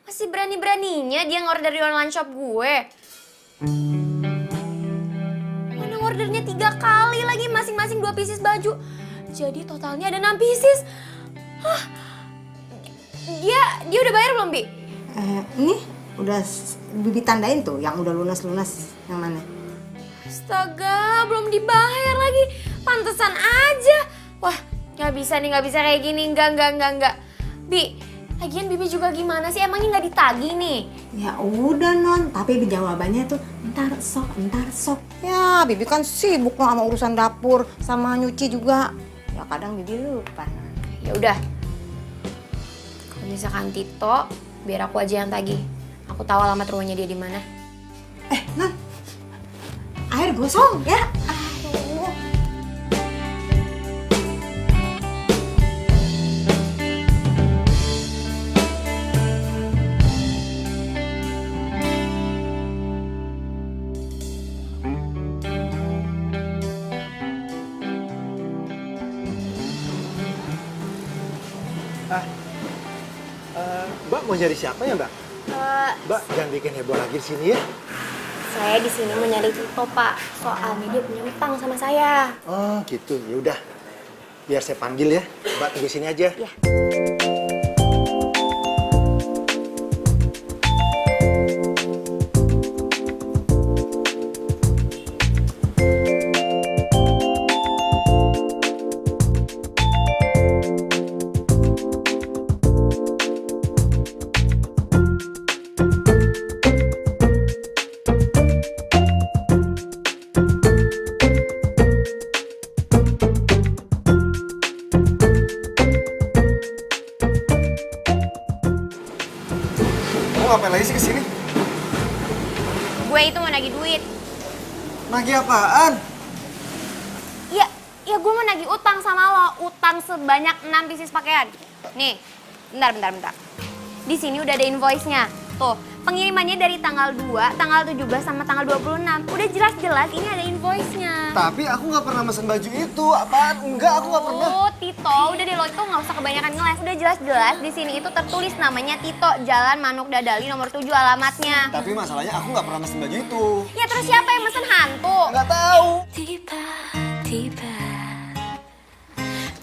masih berani-beraninya dia ngorder di online shop gue. Mana ordernya 3 kali lagi, masing-masing 2 pieces baju. Jadi totalnya ada 6 pieces. Hah? Dia udah bayar belum, Bi? ini udah Bibi tandain tuh yang udah lunas yang mana? Astaga, belum dibayar lagi. Pantesan aja. Wah, nggak bisa kayak gini. Enggak. Bi, Lagian Bibi juga gimana sih? Emangnya nggak ditagih nih? Ya udah non, tapi jawabannya tuh ntar sok. Ya Bibi kan sibuk loh sama urusan dapur, sama nyuci juga. Ya kadang Bibi lupa. Ya udah. Kalau misalkan Tito, biar aku aja yang tagih. Aku tahu alamat rumahnya dia di mana. Non, air gosong ya. Aduh. Mbak mau nyari siapa ya, Mbak? Mbak, jangan bikin heboh lagi di sini ya. Saya di sini mau nyari Tito, Pak. Soalnya dia punya utang sama saya. Oh, gitu. Ya udah. Biar saya panggil ya. Mbak tunggu sini aja. Ya. Kamu ngapain lagi sih kesini? Gue itu mau nagih duit. Nagih apaan? Ya gue mau nagih utang sama lo. Utang sebanyak 6 pieces pakaian. Nih, bentar. Di sini udah ada invoice-nya. Tuh, pengirimannya dari tanggal 2, tanggal 17, sama tanggal 26. Udah jelas-jelas ini ada invoice-nya. Tapi aku nggak pernah mesen baju itu. Apaan? Enggak, aku nggak pernah. Oh, Tito, udah deh lo itu nggak usah kebanyakan ngeles. Udah jelas-jelas di sini itu tertulis namanya Tito, Jalan Manuk Dadali nomor 7 alamatnya. Tapi masalahnya aku nggak pernah mesen baju itu. Ya terus siapa yang mesen hantu? Nggak tahu. Tiba-tiba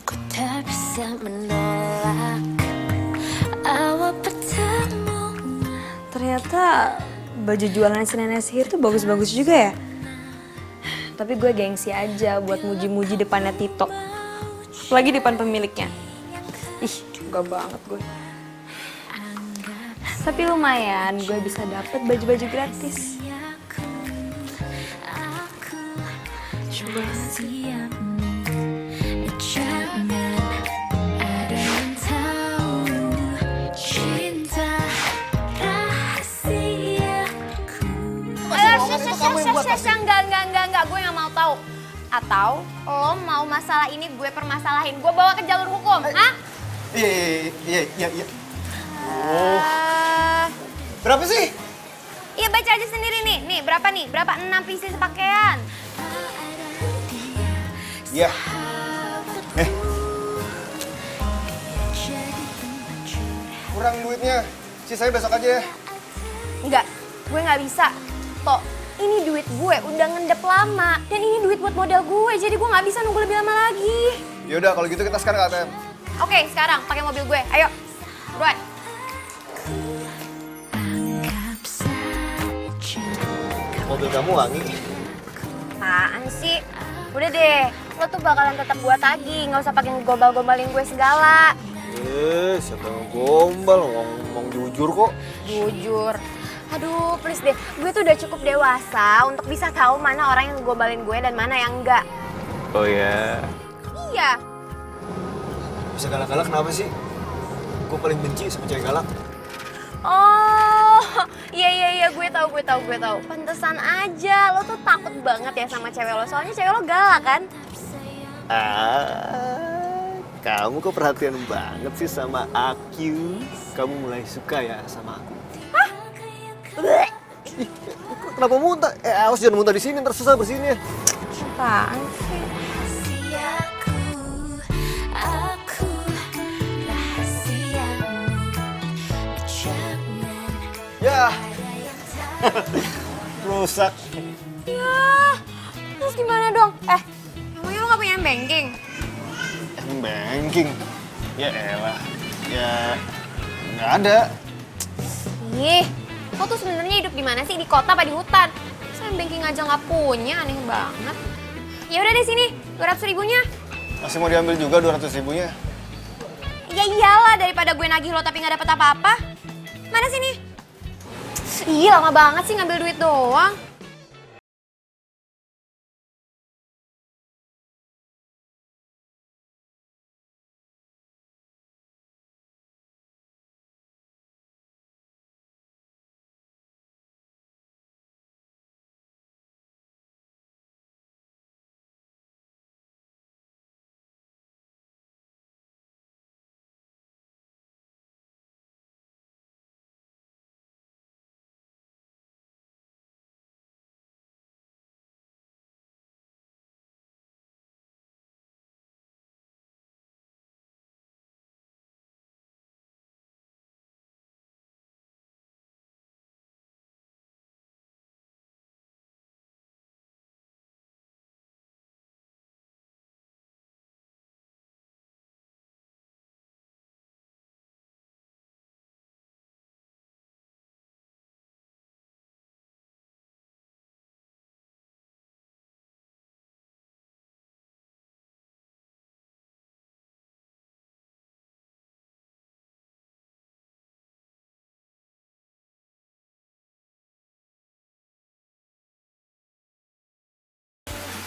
ku tak bisa menolak awal bertemu. Ternyata baju jualan si nenek sihir tuh bagus-bagus juga ya. Tapi gue gengsi aja buat muji-muji depannya Tito. Lagi depan pemiliknya. Ih, enggak banget gue. Tapi lumayan, gue bisa dapet baju-baju gratis. Coba siap jangan ada yang tahu cinta rahasiaku. Enggak, gue gak mau tahu. Atau lo mau masalah ini gue permasalahin, gue bawa ke jalur hukum, hah? Iya. Berapa sih? Iya baca aja sendiri nih, berapa nih? Berapa 6 pieces pakaian? Iya. Kurang duitnya. Sisanya besok aja ya. Enggak, gue gak bisa. Toh, ini duit gue udah ngendep lama. Dan ini duit buat modal gue, jadi gue gak bisa nunggu lebih lama lagi. Yaudah, kalau gitu kita sekarang ke ATM. Oke, sekarang pakai mobil gue. Ayo, buruan. Mobil kamu wangi. Apaan sih? Udah deh, lo tuh bakalan tetap gue tagih. Gak usah pakai ngegombal-gombalin gue segala. Siapa yang gombal? Ngomong jujur kok. Jujur. Aduh, please deh. Gue tuh udah cukup dewasa untuk bisa tahu mana orang yang ngegombalin gue dan mana yang enggak. Oh ya. Iya. Bisa galak-galak kenapa sih? Gue paling benci sama cewek galak. Oh, iya, gue tahu. Pantesan aja, lo tuh takut banget ya sama cewek lo. Soalnya cewek lo galak kan? Kamu kok perhatian banget sih sama aku. Kamu mulai suka ya sama aku. Hah? Ih, kenapa muntah? Awas jangan muntah di sini, ntar susah bersihinnya. Apaan sih? Aku rahasiamu jangan Ya. Rusak. Ya, terus gimana dong? Emangnya lo gak punya banking? Banking? Ya elah. Ya nggak ada. Ih, lo tuh sebenarnya hidup di mana sih? Di kota apa di hutan? Saya banking aja nggak punya, aneh banget. Ya udah deh sini, 200 ribunya. Masih mau diambil juga 200 ribunya? Ya iyalah, daripada gue nagih lo tapi gak dapet apa-apa. Mana sini? Ih, lama banget sih ngambil duit doang.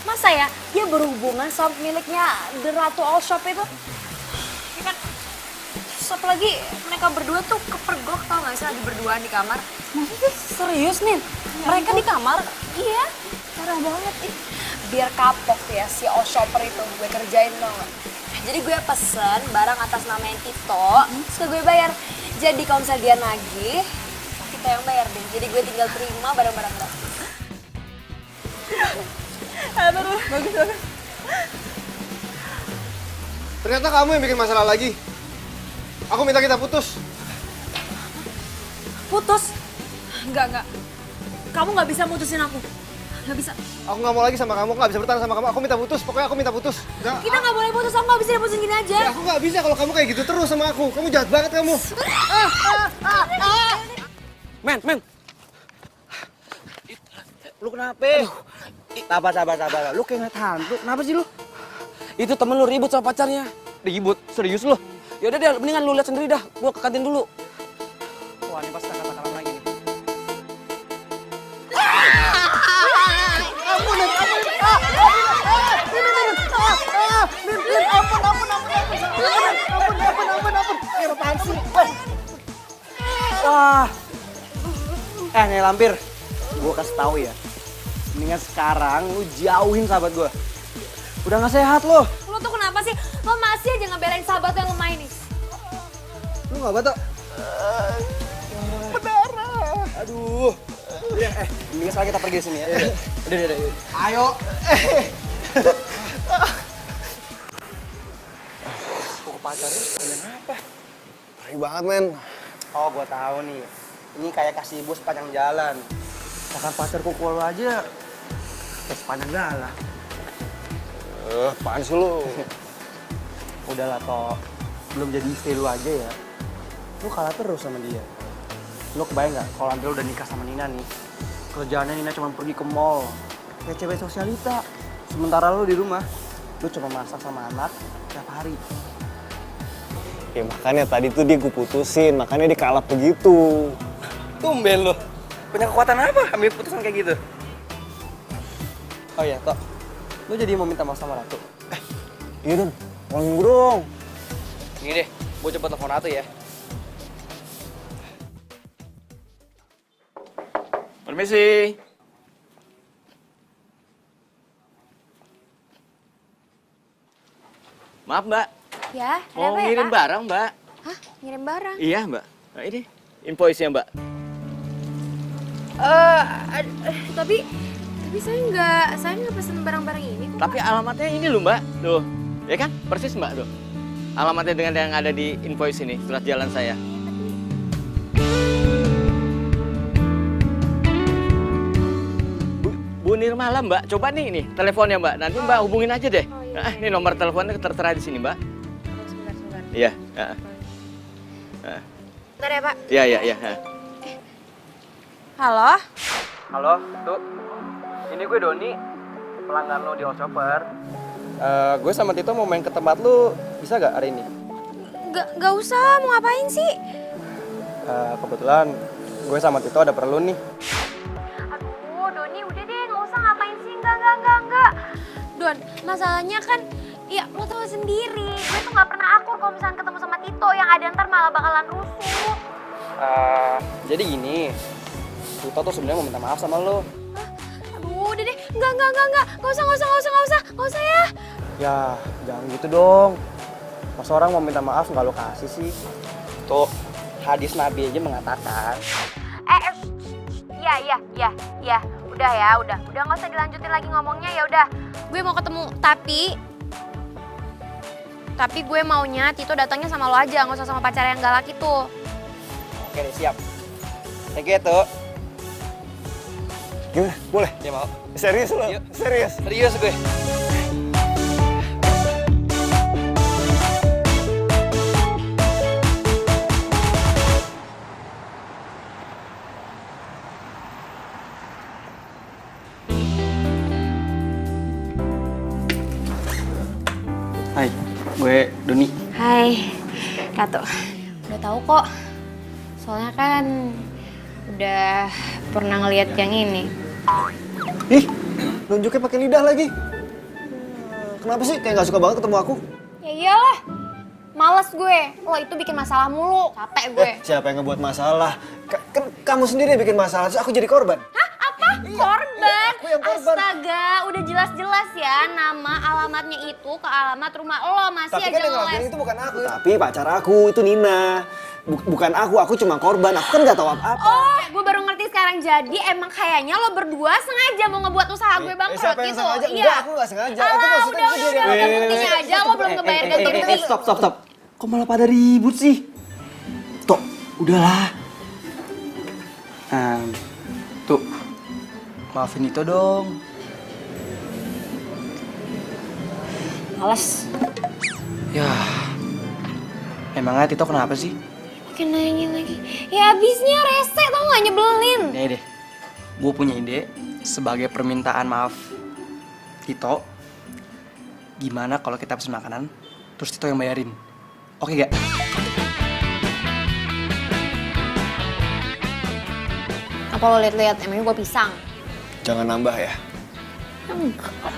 Masa ya dia berhubungan sama miliknya The Ratu All Shop itu? Ya kan, terus apalagi mereka berdua tuh kepergok, tau gak sih lagi berduaan di kamar. Maksudnya serius nih? Mereka di kamar? Iya, parah banget. Biar kapok ya si All Shopper itu gue kerjain tau gak? Jadi gue pesen barang atas nama Tito, terus gue bayar. Jadi kalau misalnya dia nagih, kita yang bayar deh. Jadi gue tinggal terima barang-barang gratis. Aduh, bagus. Ternyata kamu yang bikin masalah lagi. Aku minta kita putus. Putus? Enggak. Kamu nggak bisa mutusin aku. Nggak bisa. Aku nggak mau lagi sama kamu, aku nggak bisa bertahan sama kamu. Aku minta putus, pokoknya aku minta putus. Kita nggak boleh putus, aku nggak bisa diputusin gini aja. Ya, aku nggak bisa kalau kamu kayak gitu terus sama aku. Kamu jahat banget kamu. Men. Lu kenapa? Sabar. Lu kayak nggak hantu. Kenapa sih lu? Itu temen lu ribut sama pacarnya. Ribut? Serius lu? Yaudah deh, mendingan lu lihat sendiri dah. Gua ke kantin dulu. Wah, ini pasti kata-kata lagi nih. Nih lampir, gue kasih tahu ya. Mendingan sekarang lu jauhin sahabat gue. Udah gak sehat lo. Lo tuh kenapa sih? Lo masih aja ngebelain sahabat yang lemah ini. Lu nggak batuk? Berdarah. Aduh. Mendingan sekarang kita pergi dari sini ya. Udah. Ayo. Kok pacarnya bilang apa? Perih banget, men. Oh, gue tahu nih. Ini kayak kasih ibu sepanjang jalan. Bahkan pacarku keluar aja kayak sepanjang jalan. Apaan sih lu? Udahlah, Tok. Belum jadi istri lu aja ya. Lu kalah terus sama dia. Lu kebayang nggak kalau Andrea udah nikah sama Nina nih? Kerjaannya Nina cuma pergi ke mall. Kayak cewek sosialita. Sementara lu di rumah, lu cuma masak sama anak tiap hari. Ya makanya tadi tuh dia gue putusin, makanya dia kalap begitu. Tumben lu. Punya kekuatan apa ambil putusan kayak gitu? Oh iya, Tok. Lu jadi mau minta maaf sama Ratu? Iya, Don. Tolongin gue dong. Gini deh, gue coba telepon Ratu ya. Permisi. Maaf, Mbak. Ya, ada Mau apa ya, ngirim Pak? barang, Mbak. Hah? Ngirim barang? Iya, Mbak. Nah, ini invoice-nya, Mbak. Tapi saya nggak pesen barang-barang ini kok. Tapi alamatnya ini loh, Mbak. Tuh. Ya kan? Persis, Mbak, tuh. Alamatnya dengan yang ada di invoice ini, surat jalan saya. Bu Nirmala, Mbak. Coba nih teleponnya, Mbak. Nanti Mbak hubungin aja deh. Ini nomor teleponnya tertera di sini, Mbak. Sebentar. Iya. Bentar ya, Pak. Iya. Halo? Halo, tuh. Ini gue Doni, pelanggan lo di All Shopper. Gue sama Tito mau main ke tempat lo, bisa gak hari ini? Gak usah, mau ngapain sih? Kebetulan gue sama Tito ada perlu nih. Aduh, Doni udah deh, gak usah ngapain sih, enggak. Don, masalahnya kan, ya lo tau sendiri, gue tuh gak pernah akur kalau misalnya ketemu sama Tito, yang ada ntar malah bakalan rusuh. Jadi gini, Tito tuh sebenarnya mau minta maaf sama lo. Aduh, udah deh, enggak usah ya. Ya, jangan gitu dong. Masa orang mau minta maaf nggak lo kasih sih? Tuh, hadis Nabi aja mengatakan. Ya, udah nggak usah dilanjutin lagi ngomongnya, ya udah. Gue mau ketemu, tapi gue maunya Tito datangnya sama lo aja, nggak usah sama pacar yang galak itu. Oke deh, siap. Thank you, Tuh. Gimana? Boleh? Dia mau. Serius lo? Yuk. Serius? Serius gue. Hai, gue Doni. Hai, Ratu. Udah tahu kok. Soalnya kan udah pernah ngeliat yang ini. Ih, nunjuknya pakai lidah lagi. Kenapa sih kayak nggak suka banget ketemu aku? Ya iyalah, males gue. Lo itu bikin masalah mulu, capek gue. Siapa yang ngebuat masalah? Kan kamu sendiri yang bikin masalah, terus aku jadi korban. Hah? Apa? Korban? aku yang korban. Astaga, udah jelas-jelas ya nama alamatnya itu ke alamat rumah lo, masih Tapi aja kan yang ngeles. ngelakuin itu bukan aku. Tapi pacar aku itu Nina. Bukan aku cuma korban. Aku kan nggak tahu apa-apa. Oh, gue baru ngerti sekarang. Jadi emang kayaknya lo berdua sengaja mau ngebuat usaha gue bangkrut Siapa yang gitu. sengaja? Iya. Enggak, aku nggak sengaja. Itu Alah, maksudnya udah, itu dia. buktinya aja lo belum kebayar gaji gue. Stop. Kok malah pada ribut sih? Tok, udahlah. Tuh, maafin itu dong. Males. Ya, emangnya Tito kenapa sih? Pakai nanya lagi. Ya abisnya rese tau gak, nyebelin. Nih deh, gue punya ide sebagai permintaan maaf Tito. Gimana kalau kita pesen makanan, terus Tito yang bayarin? Oke gak? Apa lo liat-liat, emangnya gue pisang? Jangan nambah ya. Enggak.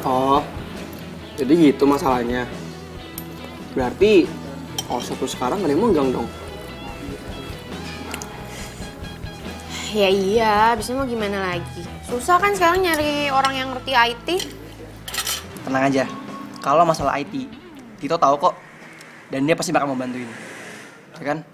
Oh, jadi gitu masalahnya. Berarti kalau satu sekarang gak ada yang megang dong. Ya iya, abisnya mau gimana lagi? Susah kan sekarang nyari orang yang ngerti IT. Tenang aja, kalau masalah IT, Tito tahu kok. Dan dia pasti bakal mau bantuin. Ya kan?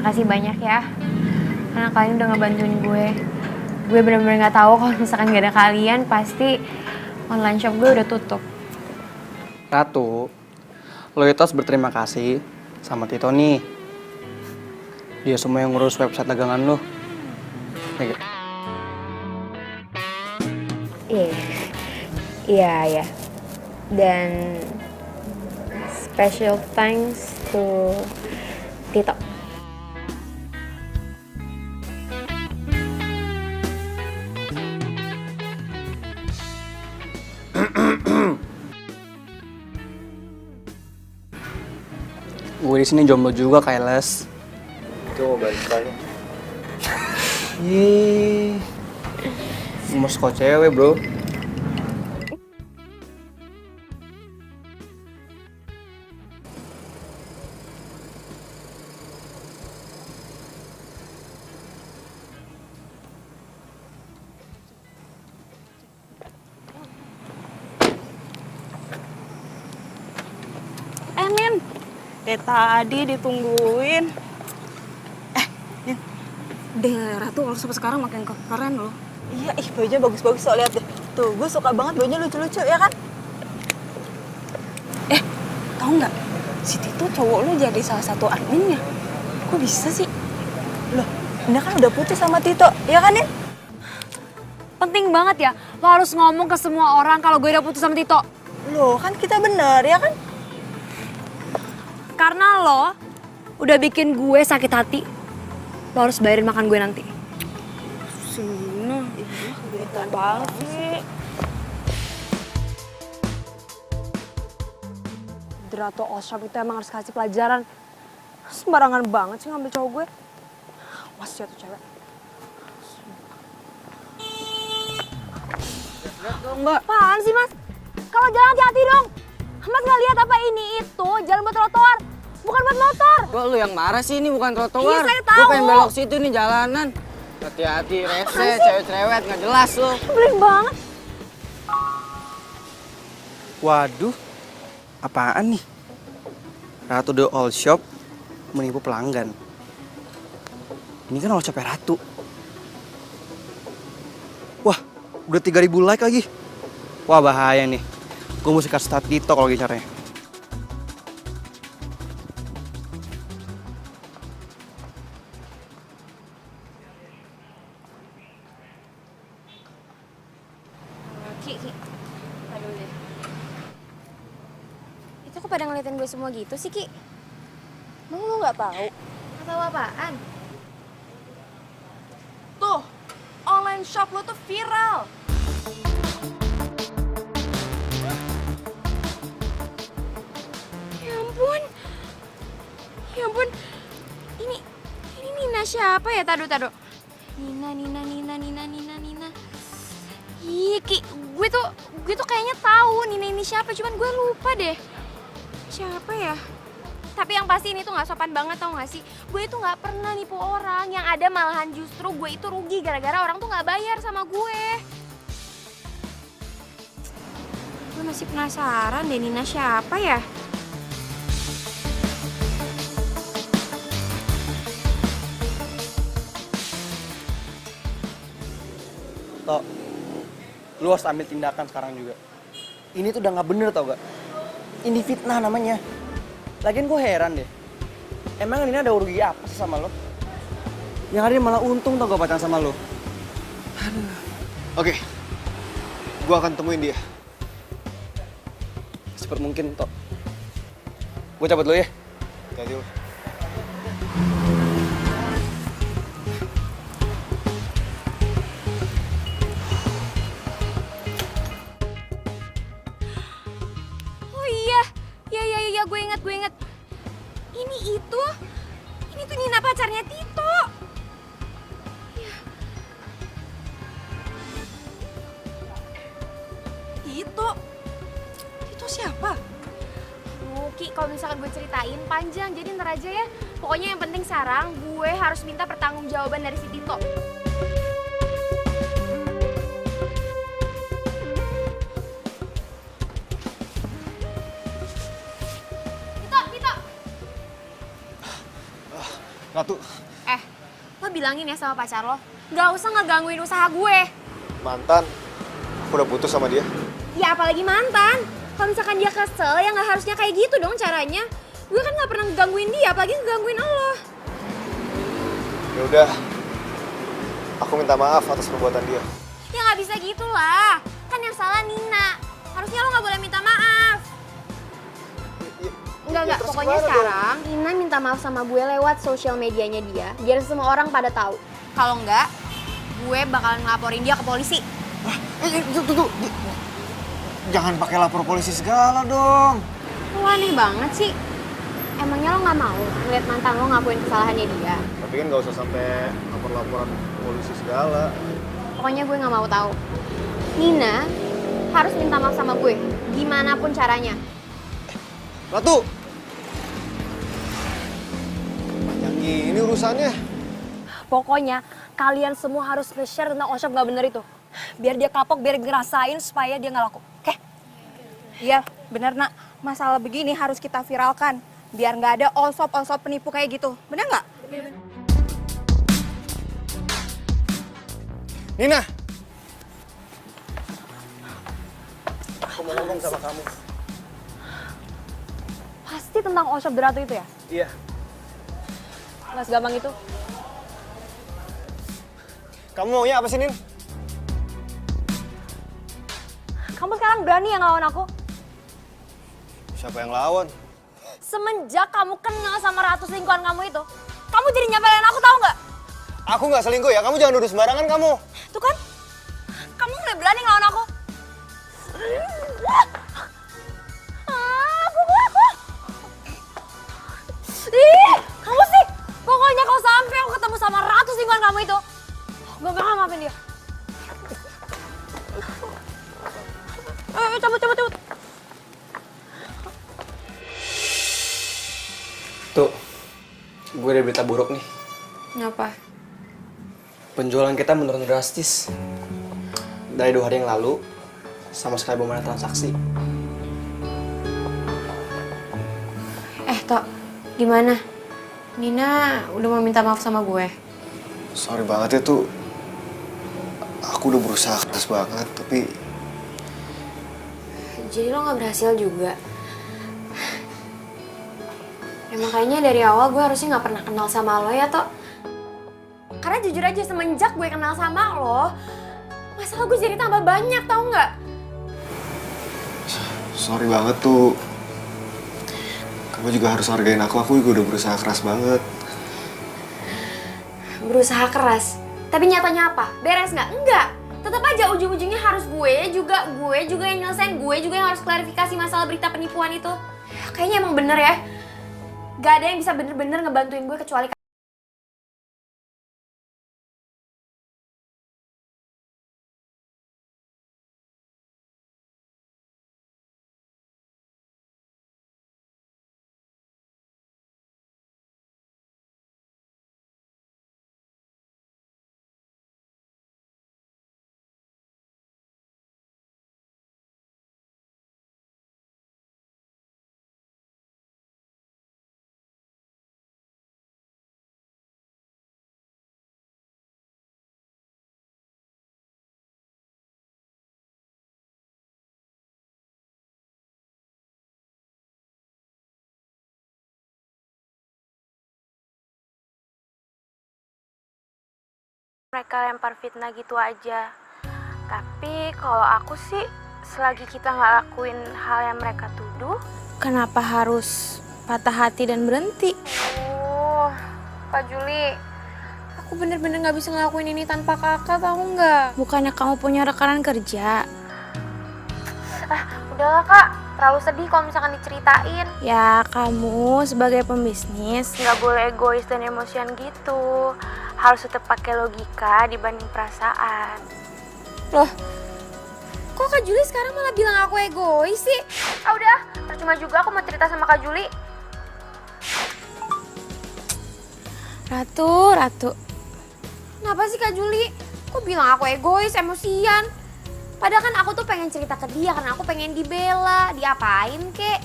makasih banyak ya. Karena kalian udah ngebantuin gue. Gue bener-bener gak tahu kalau misalkan gak ada kalian, pasti online shop gue udah tutup. Ratu, lo itu harus berterima kasih sama Tito nih. Dia semua yang ngurus website dagangan lo. Ya, gak? Iya. Dan special thanks to Tito. Gue di sini jomblo juga, Kailes. Itu balik kali. Ih, gemes kok cewek, bro. Nin, kayak tadi ditungguin. Nin, deh Ratu kalau sampai sekarang makin keren loh. Iya, bajunya bagus-bagus so, lihat deh. Tuh, gue suka banget bajunya lucu-lucu, ya kan? Tau nggak? Si Tito cowok lu jadi salah satu adminnya. Kok bisa sih? Loh, ini kan udah putus sama Tito, ya kan, Nin? Penting banget ya, lo harus ngomong ke semua orang kalau gue udah putus sama Tito. Loh, kan kita bener, ya kan? Karena lo udah bikin gue sakit hati, lo harus bayarin makan gue nanti. Sina, bete banget sih. Drato Oshop itu emang harus kasih pelajaran. Sembarangan banget sih ngambil cowok gue. Was ya tuh cewek. Lihat dong, Mbak. Apaan sih, Mas? Kalau jalan hati-hati dong. Mas nggak lihat apa ini itu jalan buat trotoar, bukan buat motor. Kok lu yang marah sih, ini bukan trotoar. Iya, saya tahu. Gue pengen belok situ nih jalanan. Hati-hati, rese, cewek-cewek, nggak jelas lu. Beling banget. Waduh, apaan nih? Ratu The All Shop menipu pelanggan. Ini kan all shopnya Ratu. Wah, udah 3.000 like lagi. Wah, bahaya nih. Gue mesti kasih start Tito kalau gini caranya. Ki. Aduh deh. Itu kok pada ngeliatin gue semua gitu sih, Ki? Emang lu nggak tahu? Gak tahu apaan. Tuh, online shop lu tuh viral. Ya ampun. Ini Nina siapa ya? Tado. Nina. Ih, Ki, gue tuh kayaknya tahu Nina ini siapa, cuman gue lupa deh. Siapa ya? Tapi yang pasti ini tuh gak sopan banget, tau gak sih? Gue itu gak pernah nipu orang, yang ada malahan justru gue itu rugi gara-gara orang tuh gak bayar sama gue. Gue masih penasaran deh Nina siapa ya? Tok, lu harus ambil tindakan sekarang juga. Ini tuh udah nggak bener tau gak? Ini fitnah namanya. Lagian gue heran deh. Emang ini ada rugi apa sih sama lo? Yang ada malah untung tau gak pacaran sama lo. Oke, gue akan temuin dia. Secepat mungkin, Tok. Gue cabut dulu ya. Jadi, Oh iya, gue inget. Ini tuh Nina pacarnya Tito. Ya. Tito siapa? Ki, kalau misalkan gue ceritain panjang, jadi ntar aja ya. Pokoknya yang penting sekarang gue harus minta pertanggungjawaban dari si Tito. Tito. Ratu, Lo bilangin ya sama pacar lo, gak usah ngegangguin usaha gue. mantan. Aku udah putus sama dia. Ya apalagi mantan. Kalau misalkan dia kesel, ya gak harusnya kayak gitu dong caranya. Gue kan gak pernah ngegangguin dia, apalagi ngegangguin lo. Ya udah. Aku minta maaf atas perbuatan dia. Ya gak bisa gitu lah. Kan yang salah Nina. Harusnya lo gak boleh minta maaf. Enggak, terus pokoknya gimana sekarang Nina minta maaf sama gue lewat sosial medianya dia, biar semua orang pada tahu. Kalau enggak, gue bakalan ngelaporin dia ke polisi. Tuh. Jangan pakai lapor polisi segala dong. Lo aneh banget sih. Emangnya lo nggak mau ngeliat mantan lo ngakuin kesalahannya dia? Tapi kan nggak usah sampai lapor-laporan polisi segala. Pokoknya gue nggak mau tahu. Nina harus minta maaf sama gue, gimana pun caranya. Ratu! Panjang gini urusannya. Pokoknya kalian semua harus nge-share tentang Oshop gak bener itu. Biar dia kapok, biar ngerasain supaya dia gak laku. Oke? Iya, bener nak. Masalah begini harus kita viralkan. Biar nggak ada Oshop penipu kayak gitu. Bener nggak? Nina! Aku mau ngomong sama kamu. Pasti tentang Oshop Ratu itu ya? Iya. Gak segampang itu. Kamu maunya apa sih, Nin? Kamu sekarang berani yang ngelawan aku? Siapa yang lawan? Semenjak kamu kenal sama Ratu selingkuhan kamu itu, kamu jadi nyapelin aku, tahu nggak? Aku nggak selingkuh ya, kamu jangan nuduh sembarangan kamu. Tuh kan, kamu mulai berani ngelawan aku. Ih, kamu sih. Pokoknya kalau sampai aku ketemu sama Ratu selingkuhan kamu itu, gue bakal maafin dia. Cabut. Tuh, gue ada berita buruk nih. Kenapa? Penjualan kita menurun drastis. Dari 2 hari yang lalu, sama sekali belum ada transaksi. Tok, gimana? Nina udah mau minta maaf sama gue. Sorry banget ya tuh. Aku udah berusaha keras banget, tapi Jadi lo gak berhasil juga. Ya makanya dari awal gue harusnya gak pernah kenal sama lo ya, Tok. Karena jujur aja semenjak gue kenal sama lo, masalah gue jadi tambah banyak, tau gak? sorry banget tuh. Kamu juga harus hargain aku juga udah berusaha keras banget. Berusaha keras, tapi nyatanya apa? Beres nggak? Enggak. Tetap aja ujung-ujungnya harus gue juga yang nyelesain, gue juga yang harus klarifikasi masalah berita penipuan itu. Kayaknya emang bener ya. Gak ada yang bisa bener-bener ngebantuin gue kecuali mereka lempar fitnah gitu aja. Tapi kalau aku sih, selagi kita nggak lakuin hal yang mereka tuduh, kenapa harus patah hati dan berhenti? Oh, Kak Juli, aku bener-bener gak bisa ngelakuin ini tanpa kakak, tau nggak? Bukannya kamu punya rekanan kerja? Udahlah kak, terlalu sedih kalau misalkan diceritain. Ya kamu sebagai pembisnis nggak boleh egois dan emosian gitu. Harus tetap pakai logika dibanding perasaan. Loh, kok Kak Juli sekarang malah bilang aku egois sih? Ah udah, percuma juga aku mau cerita sama Kak Juli. Ratu. Kenapa sih Kak Juli? Kok bilang aku egois, emosian? Padahal kan aku tuh pengen cerita ke dia karena aku pengen dibela, diapain kek,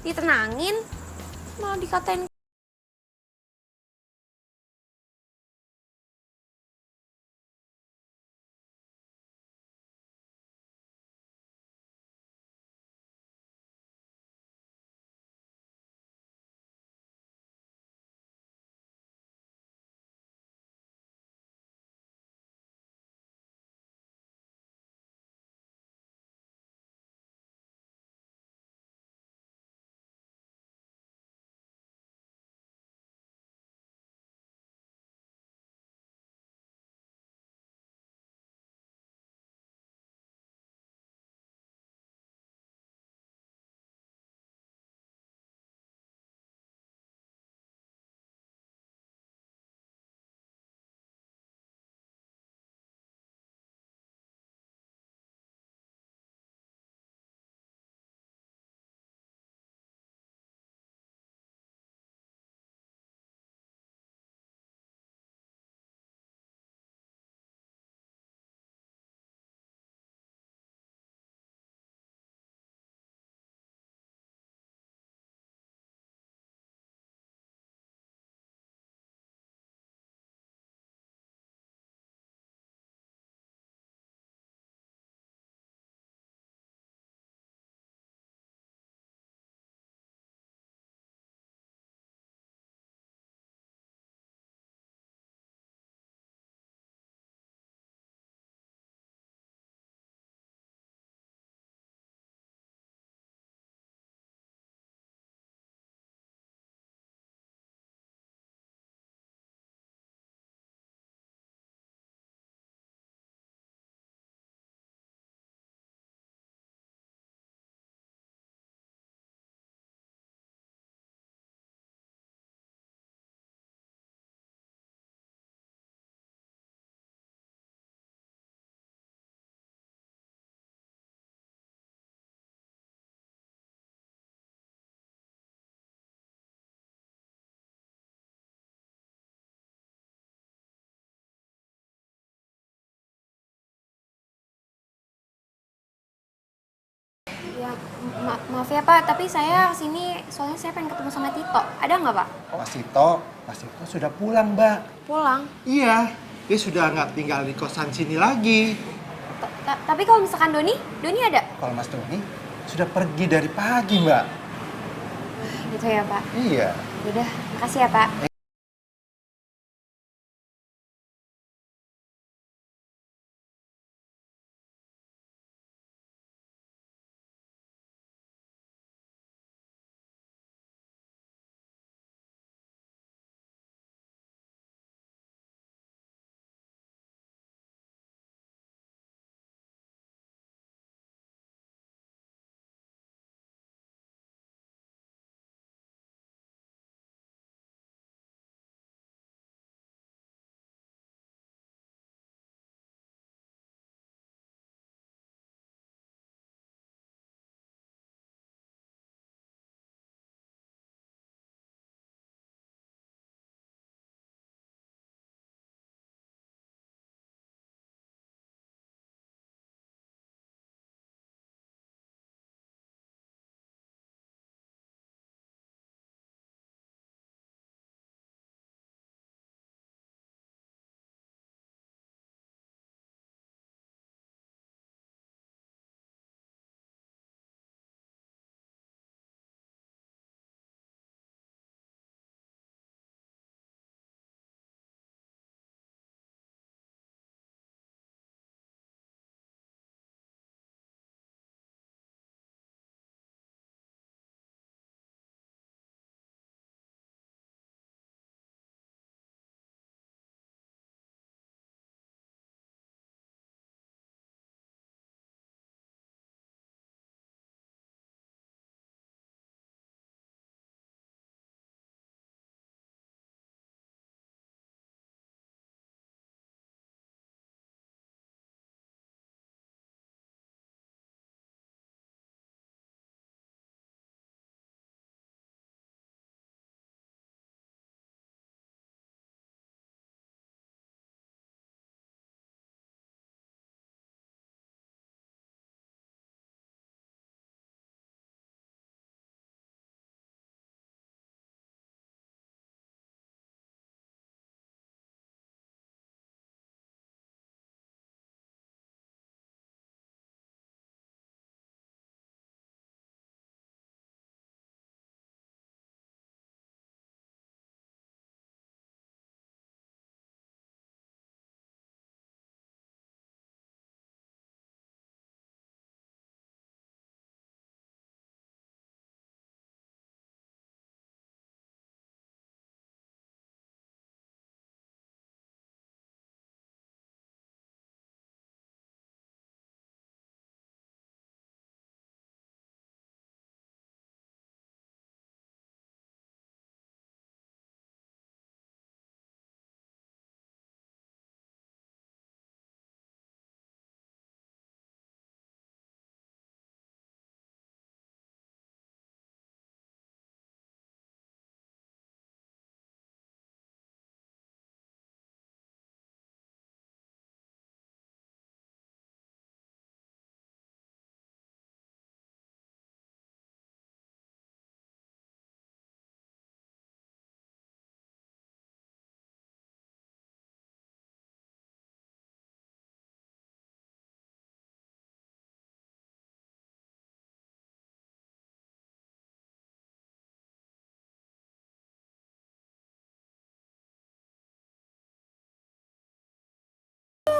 ditenangin, malah dikatain Ya, maaf ya Pak, tapi saya kesini soalnya saya pengen ketemu sama Tito. Ada nggak Pak? Mas Tito sudah pulang, Mbak. Pulang. Iya, dia sudah nggak tinggal di kosan sini lagi. Tapi kalau misalkan Doni ada? Kalau Mas Doni sudah pergi dari pagi, Mbak. Gitu ya Pak? Iya. Udah, makasih ya Pak.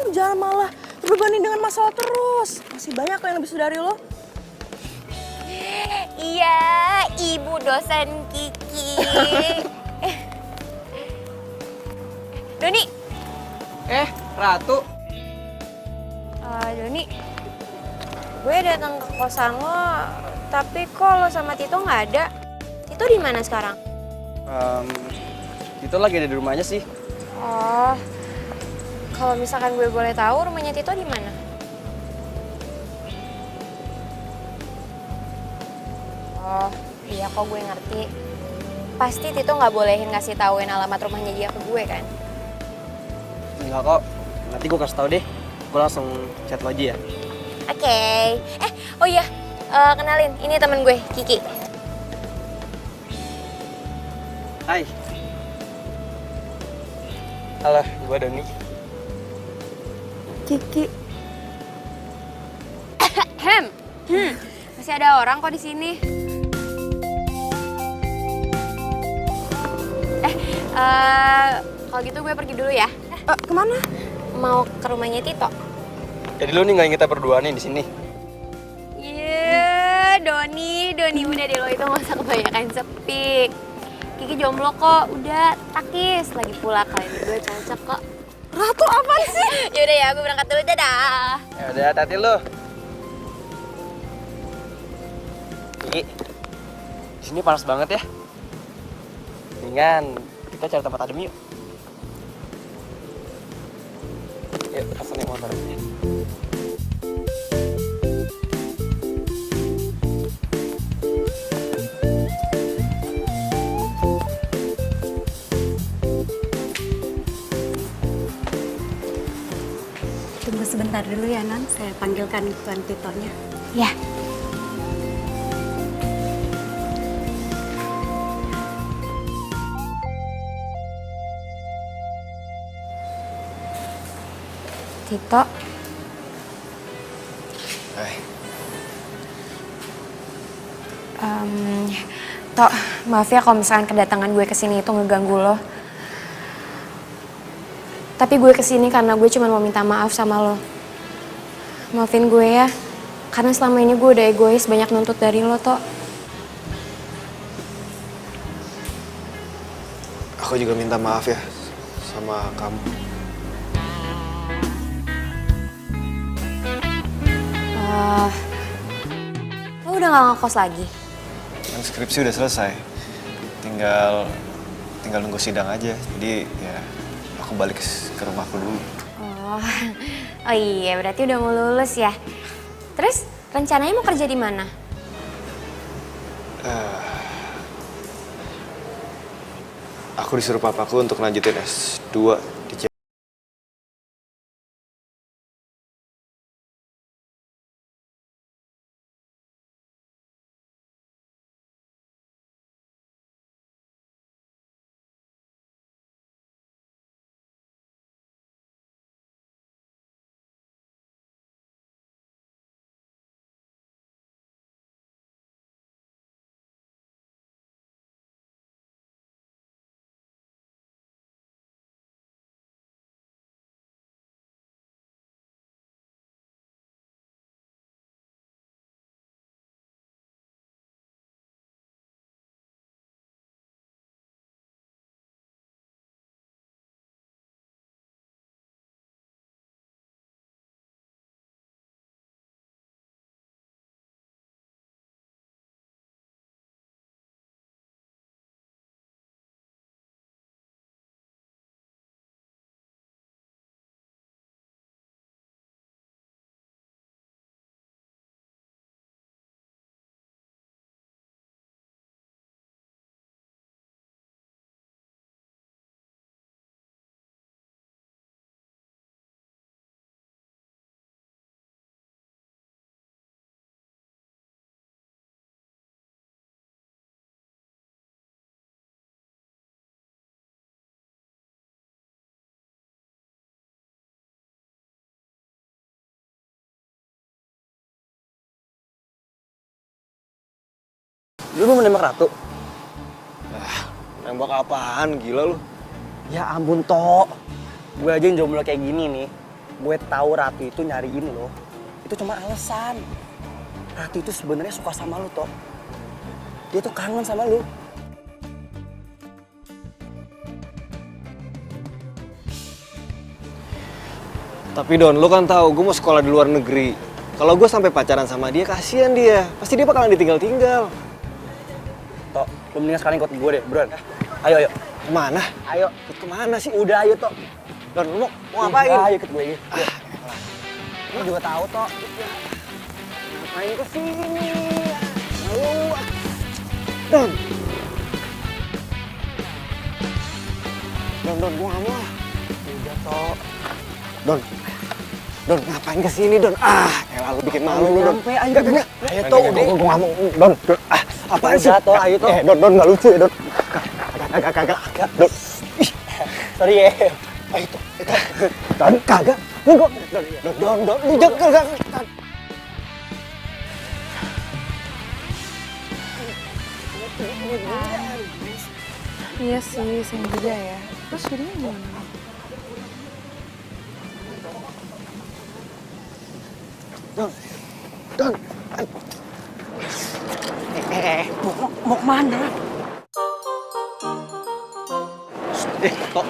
Jangan malah terbebani dengan masalah terus. Masih banyak kok yang lebih dari lo. Iya, ibu dosen Kiki. Doni. Ratu. Doni, gue datang ke kosan lo, tapi kok lo sama Tito nggak ada? Tito di mana sekarang? Itu lagi ada di rumahnya sih. Oh, kalau misalkan gue boleh tahu rumahnya Tito di mana? Oh, iya kok gue ngerti. Pasti Tito nggak bolehin ngasih tauin alamat rumahnya dia ke gue kan? Enggak kok. Nanti gue kasih tau deh. Gue langsung chat lo aja ya. Oke. Oh iya, Kenalin, ini temen gue, Kiki. Hai. Halo, gue Doni. Kiki. Masih ada orang kok di sini. Kalau gitu gue pergi dulu ya. Kemana? Mau ke rumahnya Tito. Jadi lu nih nggak kita berdua nih di sini. Iya, Doni udah deh, lo itu nggak usah kebanyakan sepik. Kiki jomblo kok, udah takis. Lagi pula kalian berdua cocok kok. Ratu apa sih? Yaudah ya, gue berangkat dulu, dadah. Ya udah, hati-hati lu. Kiki, di sini panas banget ya. Mendingan kita cari tempat adem yuk. Yuk, langsung naik motor aja. Tunggu sebentar dulu ya, Nan. Saya panggilkan Tuan Titonya. Ya. Tito. Tok, maaf ya kalau misalkan kedatangan gue kesini itu ngeganggu lo. Tapi gue kesini karena gue cuma mau minta maaf sama lo. Maafin gue ya, karena selama ini gue udah egois banyak nuntut dari lo, Tok. Aku juga minta maaf ya sama kamu. Lo udah gak ngekos lagi? Kan skripsi udah selesai. Tinggal nunggu sidang aja. Jadi ya aku balik ke rumahku dulu. Oh iya, berarti udah mau lulus ya. Terus rencananya mau kerja di mana? Aku disuruh papaku untuk lanjutin S2 di Jakarta. Lu mau nembak Ratu? Nembak apaan? Gila lu. Ya ampun, Tok. Gue aja yang jomblo kayak gini nih. Gue tahu Ratu itu nyariin lo. Itu cuma alasan. Ratu itu sebenarnya suka sama lu, Tok. Dia tuh kangen sama lu. Tapi Don, lu kan tahu gue mau sekolah di luar negeri. Kalau gue sampai pacaran sama dia, kasihan dia. Pasti dia bakalan ditinggal-tinggal. Tok, lu mendingan sekarang ikut gue deh, buruan. Ayo. Kemana? Ayo. Ikut kemana sih? Udah, ayo, Tok. Don, lu mau ngapain? Ayo ikut gue. Lu juga tahu, Tok. Ngapain ke sini? Lu. Don, gue gak mau. Udah, Tok. Don, Don, ngapain kesini, Don? Elah lu bikin malu lu, Don. Sampai ayo, Enggak. ayo toh, udah. Gue nggak mau, Don. Apaan sih? Udah, toh, ayo, toh. Don, nggak lucu ya, Don. Kagak. Don. Sorry ya. Ayo toh. Don, kagak. Don, lu jangan. Iya sih, sing juga ya. Terus jadinya gimana? Don. Mau kemana? Tok.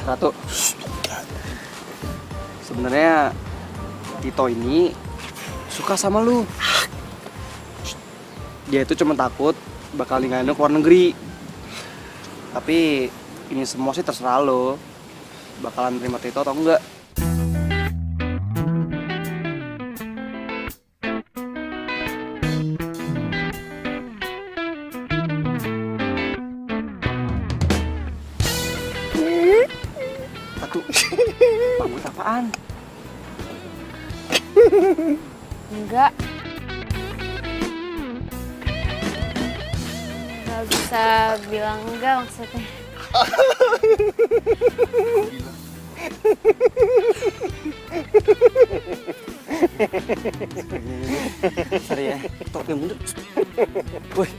Ratu, sebenarnya Tito ini suka sama lu. Dia itu cuma takut bakal ninggalin lu ke luar negeri. Tapi ini semua sih terserah lo. Bakalan terima Tito atau enggak. Ratu, bangun apaan? Enggak. Gak bisa bilang enggak maksudnya. Sorry ya, Tok yang mundur. Woi.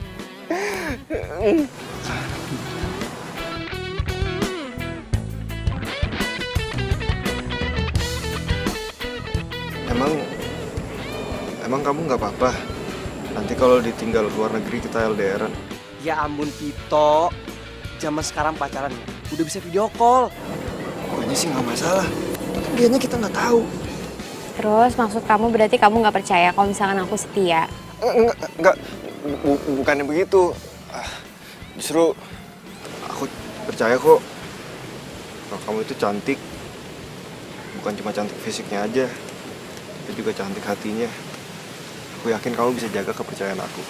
Emang kamu nggak apa-apa? Nanti kalau ditinggal luar negeri kita LDR-an. Ya ampun Tito, zaman sekarang pacaran ya, udah bisa video call. Pokoknya sih nggak masalah. Dianya kita nggak tahu. Terus maksud kamu berarti kamu nggak percaya kalau misalkan aku setia? Enggak. Bukannya begitu. Justru aku percaya kok kalau kamu itu cantik. Bukan cuma cantik fisiknya aja, tapi juga cantik hatinya. Aku yakin kamu bisa jaga kepercayaan aku.